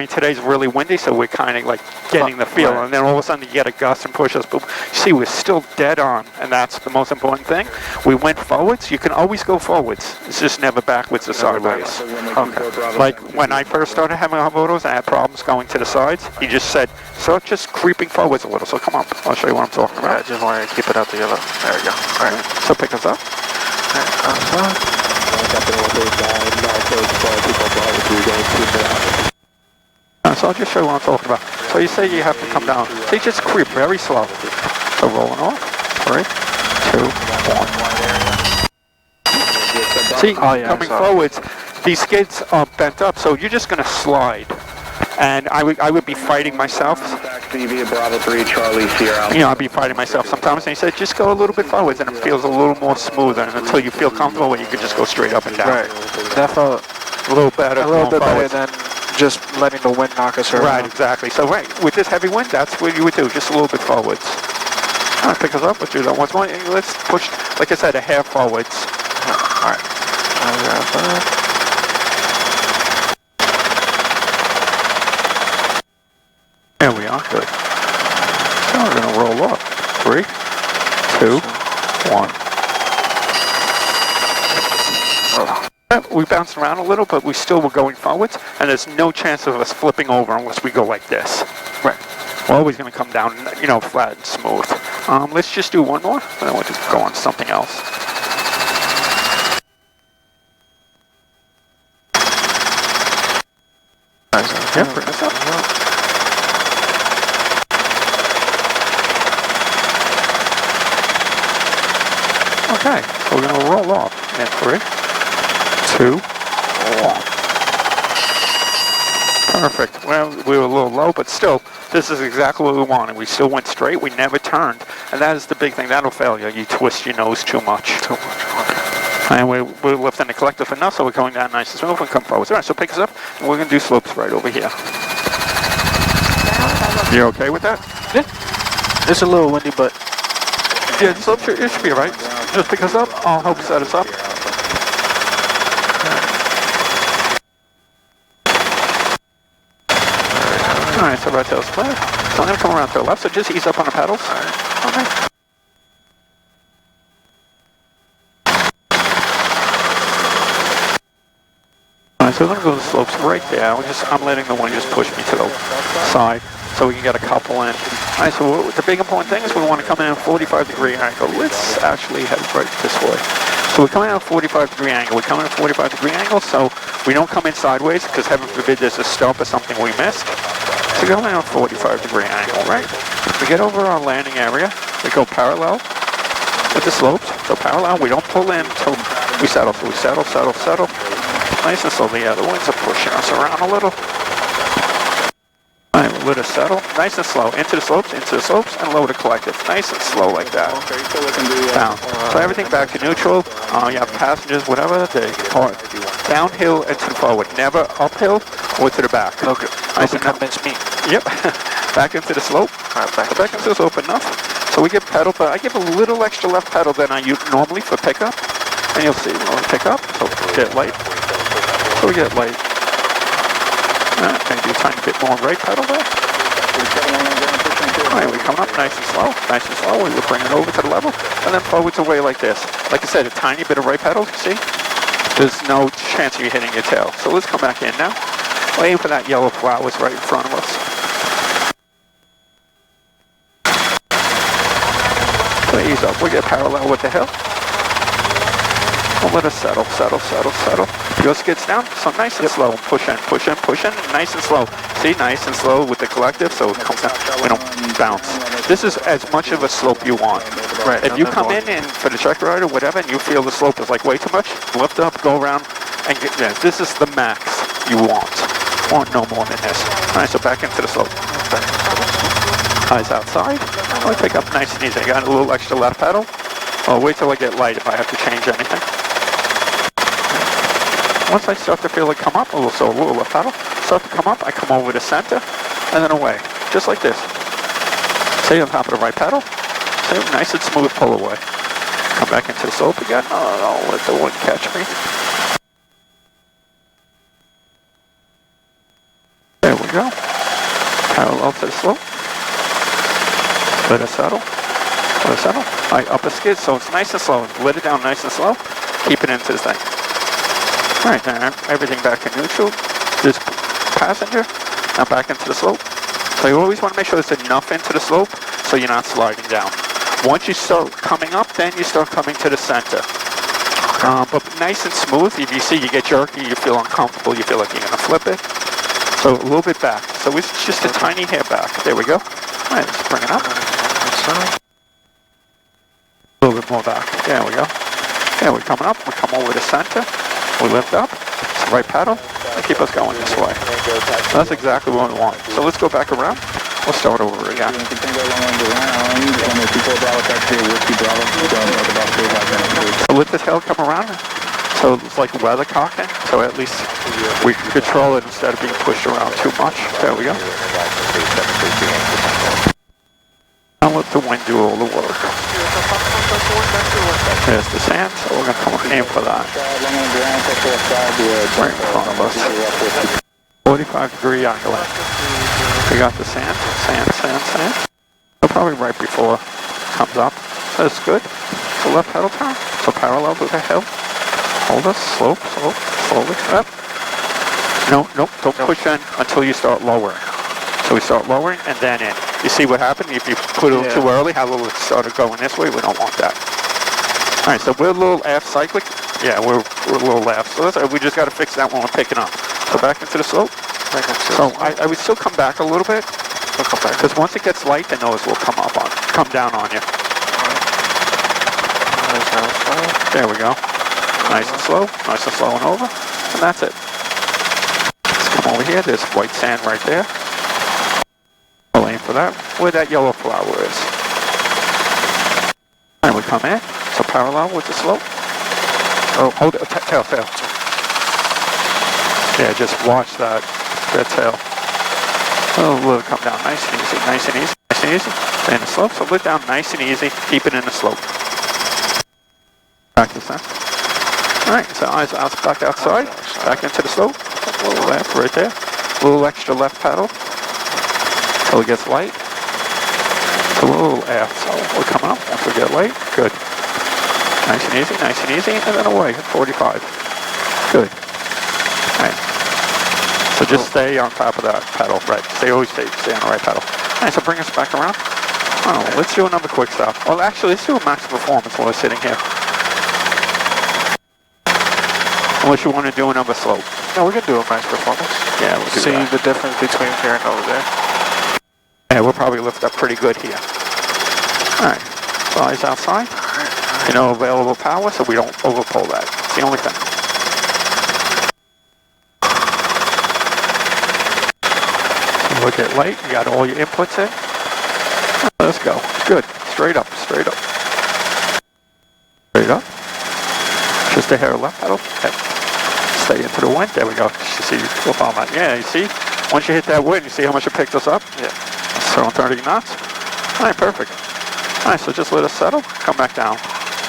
Today's really windy, so we're kind of like getting the feel, and then all of a sudden you get a gust and push us, but see, we're still dead on, and that's the most important thing. We went forwards. You can always go forwards. It's just never backwards or sideways. Okay. Like when I first started having hover-autos, I had problems going to the sides. He just said, start just creeping forwards a little. So come on, I'll show you what I'm talking about. I just wanted to keep it out the yellow. There we go. All right, so pick us up. So I'll just show you what I'm talking about. So you say you have to come down. So you just creep very slow. So rolling off. 3, 2, 1. See, coming forwards, these skids are bent up, so you're just going to slide. And I would be fighting myself. Bravo 3, Charlie, Sierra. You know, I'd be fighting myself sometimes, and he said, just go a little bit forwards, and it feels a little more smoother. And until you feel comfortable, you can just go straight up and down. Right. That felt A little better. a little bit better forwards. than just letting the wind knock us around. Right, exactly. So right, with this heavy wind, that's what you would do, just a little bit forwards. All right, pick us up. Let's do that once more. Let's push, like I said, a half forwards. All right. There we are. Good. So we're going to roll up. 3, 2, 1. We bounced around a little, but we still were going forwards, and there's no chance of us flipping over unless we go like this. Right. We're always going to come down, you know, flat and smooth. Let's just do one more, and then we'll just go on to something else. Yeah, bring us up. Okay, so we're going to roll off in 3, 2, 1. Perfect. Well, we were a little low, but still, this is exactly what we wanted. We still went straight. We never turned. And that is the big thing. That'll fail you. You twist your nose too much. And we're lifting the collective enough, so we're going down nice and smooth and come forward. All right, so pick us up, and we're going to do slopes right over here. You okay with that? Yeah. It's a little windy, but... Yeah, the slopes, it should be all right. Just pick us up. I'll help set us up. Alright, so right tail's clear. So I'm going to come around to the left, so just ease up on the pedals. Okay. Alright, so we're going to go to the slopes right there. I'm letting the wind just push me to the side so we can get a couple in. Alright, so the big important thing is we want to come in at a 45-degree angle. Let's actually head right this way. So we're coming at a 45-degree angle. We're coming at a 45-degree angle, so we don't come in sideways, because heaven forbid there's a stump or something we missed. So we're coming at a 45-degree angle, right? We get over our landing area. We go parallel with the slopes. So parallel, we don't pull in until we settle. So we settle, settle, settle. Nice and slowly. Yeah, the winds are pushing us around a little. All right, we'll let us settle. Nice and slow. Into the slopes, and lower the collective. Nice and slow like that. Down. So everything back to neutral. You have passengers, whatever, they are downhill and to the forward. Never uphill or to the back. Okay. Nice and convince me. Yep. Back into the slope. All right, back into the slope enough. So we get pedal, but I give a little extra left pedal than I use normally for pickup. And you'll see, we'll pick up, so get light. So we get light. Maybe a tiny bit more right pedal there. Alright, we come up nice and slow, we will bring it over to the level, and then forwards away like this. Like I said, a tiny bit of right pedal, see? There's no chance of you hitting your tail. So let's come back in now. Waiting for that yellow flowers right in front of us. So ease up, we get parallel with the hill. We'll let us settle, settle, settle, settle. Your skids down, so nice and slow. Push in, push in, push in, nice and slow. See, nice and slow with the collective, so it comes down, we don't bounce. This is as much of a slope you want. Right. If you come in and for the checker ride or whatever, and you feel the slope is like way too much, lift up, go around, and get this. This is the max you want. Want no more than this. All right, so back into the slope. Eyes outside. I'll pick up nice and easy. I got a little extra left pedal. I'll wait till I get light if I have to change anything. Once I start to feel it come up, so a little left pedal, start to come up, I come over to center, and then away, just like this. Stay on top of the right pedal, stay nice and smooth, pull away. Come back into the slope again, I'll let the wind catch me. There we go. Parallel to the slope. Let it settle. Let it settle. Alright, up a skid, so it's nice and slow. Let it down nice and slow. Keep it into the thing. Alright, now everything back to neutral. This passenger, now back into the slope. So you always want to make sure there's enough into the slope so you're not sliding down. Once you start coming up, then you start coming to the center. But nice and smooth. If you see you get jerky, you feel uncomfortable, you feel like you're going to flip it. So a little bit back. So it's just a tiny hair back. There we go. Alright, let's bring it up. A little bit more back. There we go. Yeah, we're coming up. We come over to center. We lift up. right pedal, and keep us going this way. That's exactly what we want. So let's go back around. We'll start over again. So let the tail come around. So it's like weather cocking. So at least we can control it instead of being pushed around too much. There we go. Now let the wind do all the work. There's the sand, so we're going to come aim for that. Right in front of us. 45-degree angle. We got the sand. So probably right before it comes up. That's good. So left pedal turn. So parallel to the hill. Hold us. Slope. Slowly. Up. No, don't push in until you start lowering. So we start lowering and then in. You see what happened? If you put it too early, how it started going this way, we don't want that. All right, so we're a little aft cyclic. Yeah, we're a little aft. So we just got to fix that when we're picking up. So back into the slope. So I would still come back a little bit. Because once it gets light, the nose will come down on you. There we go. Nice and slow and over. And that's it. Let's come over here. There's white sand right there. We'll aim for that. Where that yellow flower is. And we come in. So parallel with the slope. Oh, hold it. Tail. Yeah, just watch that tail. Oh, let it come down nice and easy. Stay in the slope. So let it down nice and easy. Keep it in the slope. Practice that. Alright, so eyes back outside. Back into the slope. A little left right there. A little extra left pedal. Until it gets light. So a little aft. So we'll come up once we get light. Good. Nice and easy. And then away at 45. Good. Alright. So just stay on top of that pedal, right? Always stay on the right pedal. Alright, so bring us back around. Oh, let's do another quick stop. Well, actually, let's do a max performance while we're sitting here. Unless you want to do another slope. No, we can do a max performance. Yeah, we'll see the difference between here and over there. Yeah, we'll probably lift up pretty good here. Alright, so eyes outside. You know, available power, so we don't overpull that. It's the only thing. Look at light, you got all your inputs in. Let's go. Good. Straight up. Just a hair left pedal. Yep. Stay into the wind. There we go. You see, we'll follow that. Yeah, you see? Once you hit that wind, you see how much it picked us up? Yeah. So 30 knots. All right, perfect. All right, so just let us settle. Come back down.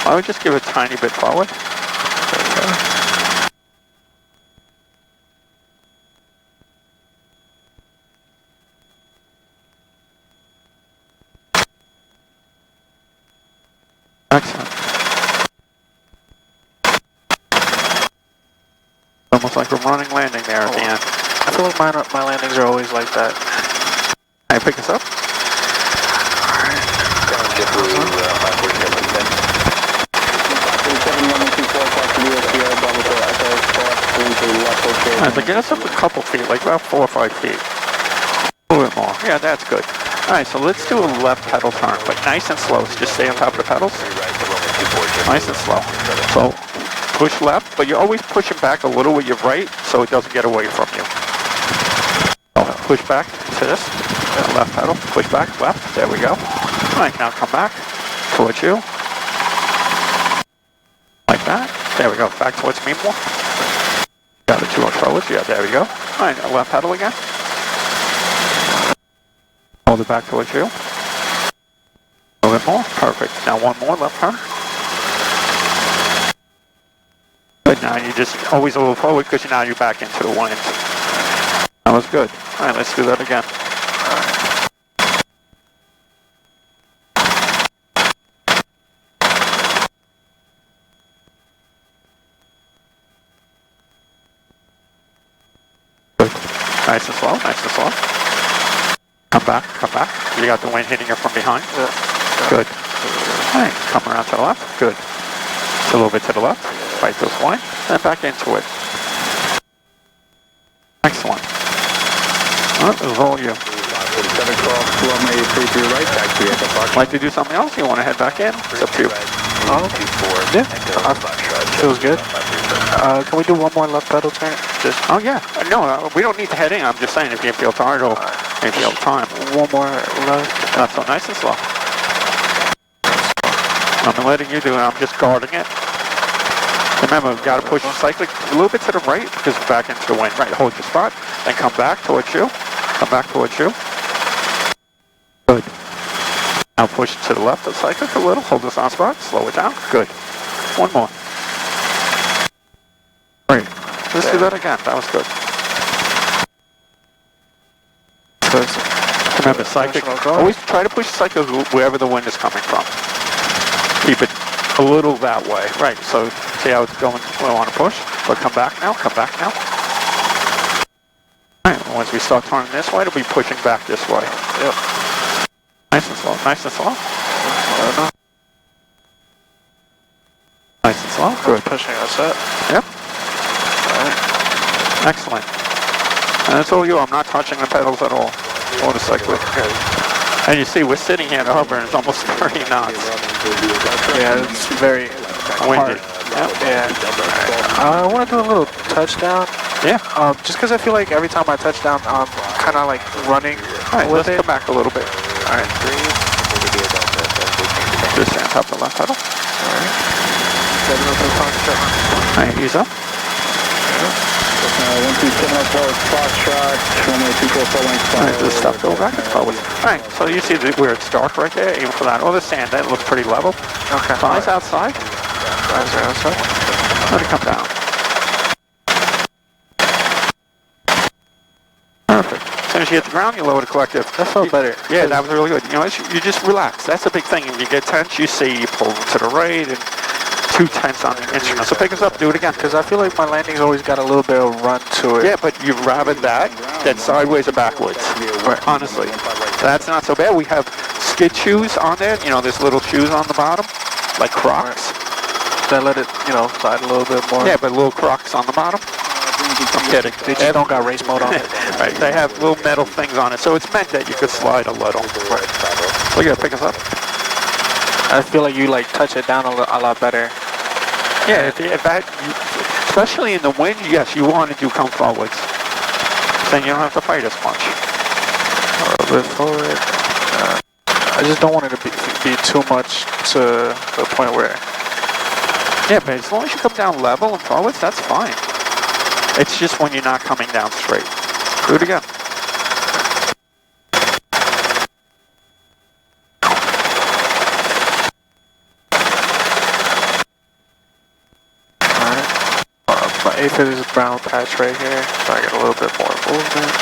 I would just give it a tiny bit forward. There we go. Excellent. Almost like a running landing there at the end. I feel like my landings are always like that. Can you pick us up? Alright, so get us up a couple feet, like about 4 or 5 feet. A little bit more. Yeah, that's good. Alright, so let's do a left pedal turn, but nice and slow. So just stay on top of the pedals. Nice and slow. So push left, but you're always pushing back a little with your right so it doesn't get away from you. So push back to this. Left pedal. Push back, left. There we go. Alright, now come back towards you. Like that. There we go. Back towards me more. Got it 2 on forwards. Yeah, there we go. Alright, left pedal again. Hold it back towards you. A little bit more. Perfect. Now one more left turn. Good. Now you just always a little forward because now you're back into the wind. That was good. Alright, let's do that again. Good. Nice and slow. Come back. You got the wind hitting you from behind? Yeah. Good. Alright, come around to the left. Good. Just a little bit to the left. Fight this wind. And back into it. Excellent. Well, this is all you. Like to do something else? You want to head back in? It's up to you. Yeah. Feels good. Can we do one more left pedal turn? Just Oh yeah, no, we don't need to head in. I'm just saying if you feel tired or if you have time. one more left. That's so nice and slow. I'm letting you do it. I'm just guarding it. Remember, we've got to push the cyclic a little bit to the right because we're back into the wind. Right, hold your spot, then come back towards you. Come back towards you. Good. Now push to the left of the cyclic a little. Hold this on spot. Slow it down. Good. One more. Great. Let's do that again. That was good. Remember, cyclic. Always try to push the cyclic wherever the wind is coming from. Keep it a little that way. Right. So see how it's going. We want to push. But come back now. Come back now. All right. Once we start turning this way, it'll be pushing back this way. Yep. Nice and slow. Nice and slow. Nice and slow. Good. Pushing us up. Yep. Excellent. And that's all you. I'm not touching the pedals at all. Or the cyclic. And you see, we're sitting here in the harbor and it's almost 30 knots. Yeah, it's very windy. Yep. Yeah. I want to do a little touchdown. Yeah. Just because I feel like every time I touch down, I'm kind of like running. All right, let's come back a little bit. All right. Just stand top of the left pedal. All right. All right, ease up. 12704 Foxtrot, runway 244 length. All right, this stuff go back and forward. All right, so you see where it's dark right there, even for that. All the sand, that looks pretty level. Okay. Eyes outside. Eyes are outside. Let it come down. Perfect. As soon as you hit the ground, you lower the collective. That felt better. Yeah, that was really good. You know, you just relax. That's a big thing. If you get tense, you see you pull to the right and too tense on the instrument. So pick us up, do it again. Because I feel like my landing's always got a little bit of run to it. Yeah, but you'd rather that than sideways or backwards. Right. Honestly. That's not so bad. We have skid shoes on there. You know, there's little shoes on the bottom, like Crocs. That let it, slide a little bit more. Yeah, but little Crocs on the bottom. I'm kidding. They just don't got race mode on it. Right, they have little metal things on it, so it's meant that you could slide a little. Right. So you gotta pick us up. I feel like you touch it down a lot better. Yeah, if that, especially in the wind, yes, you want to come forwards. Then you don't have to fight as much. A little bit forward. I just don't want it to be too much to the point where... Yeah, but as long as you come down level and forwards, that's fine. It's just when you're not coming down straight. Do it again. Alright. My aim for this brown patch right here, so I get a little bit more movement.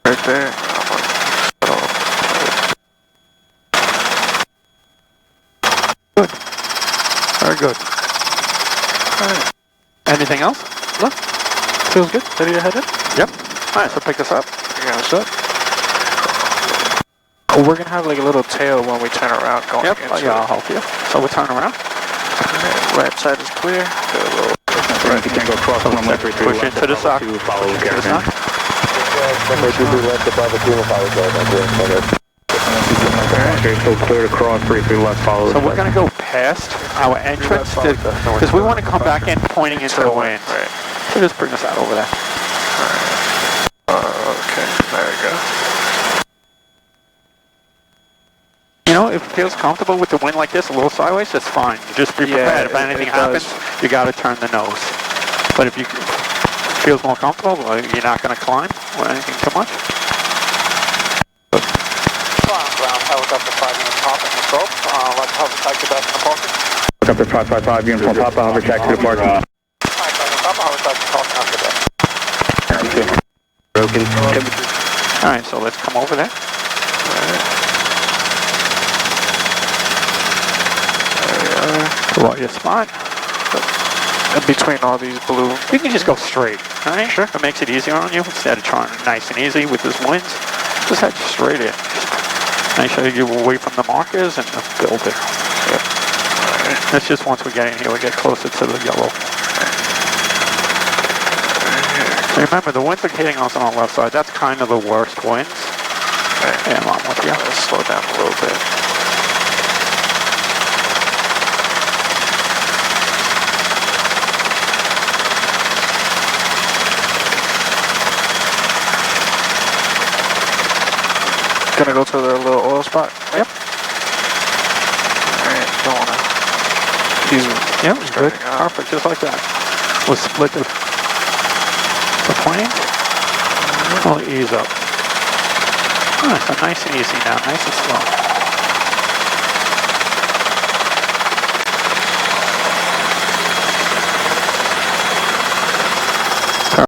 Right there. Good. Very good. Alright. Anything else? No. Feels good. Ready to head in? Yep. Alright, so pick us up. Pick us up. Oh, we're gonna have a little tail when we turn around going into it. Yeah, I'll help you. So we'll turn around. Right side is clear. Get a little Right, you can go across on runway 33. Push into the sock. Follow Push into the sock. Okay, so clear to cross, briefly left, follow. So we're going to go past our entrance because we want to come back in pointing into the wind. Right. So just bring us out over there. Okay, there we go. You know, if it feels comfortable with the wind like this, a little sideways, that's fine. Just be prepared. If anything happens, you got to turn the nose. But if you feels more comfortable, you're not going to climb or anything too much. Ground helicopter 5 unit pop in the scope. Let's hover track to back in the parking. Helicopter 555, uniform Papa, hover track to the parking. Papa, hover track to parking after that. Broken. Alright, so let's come over there. Pull out your spot. In between all these blue. You can just go straight, alright? Sure. It makes it easier on you instead of trying nice and easy with this winds. Just head straight in. Make sure you away from the markers and the building. Yep. Right. That's just once we get in here, we get closer to the yellow. Right. Remember, the winds are hitting us on the left side. That's kind of the worst winds. Right. Yeah, I'm with you. Let's slow down a little bit. gonna go to the little oil spot? Yep. Alright, don't wanna. He's Yep, good. Perfect, just like that. We'll split the plane. We'll ease up. Oh, so nice and easy now, nice and slow.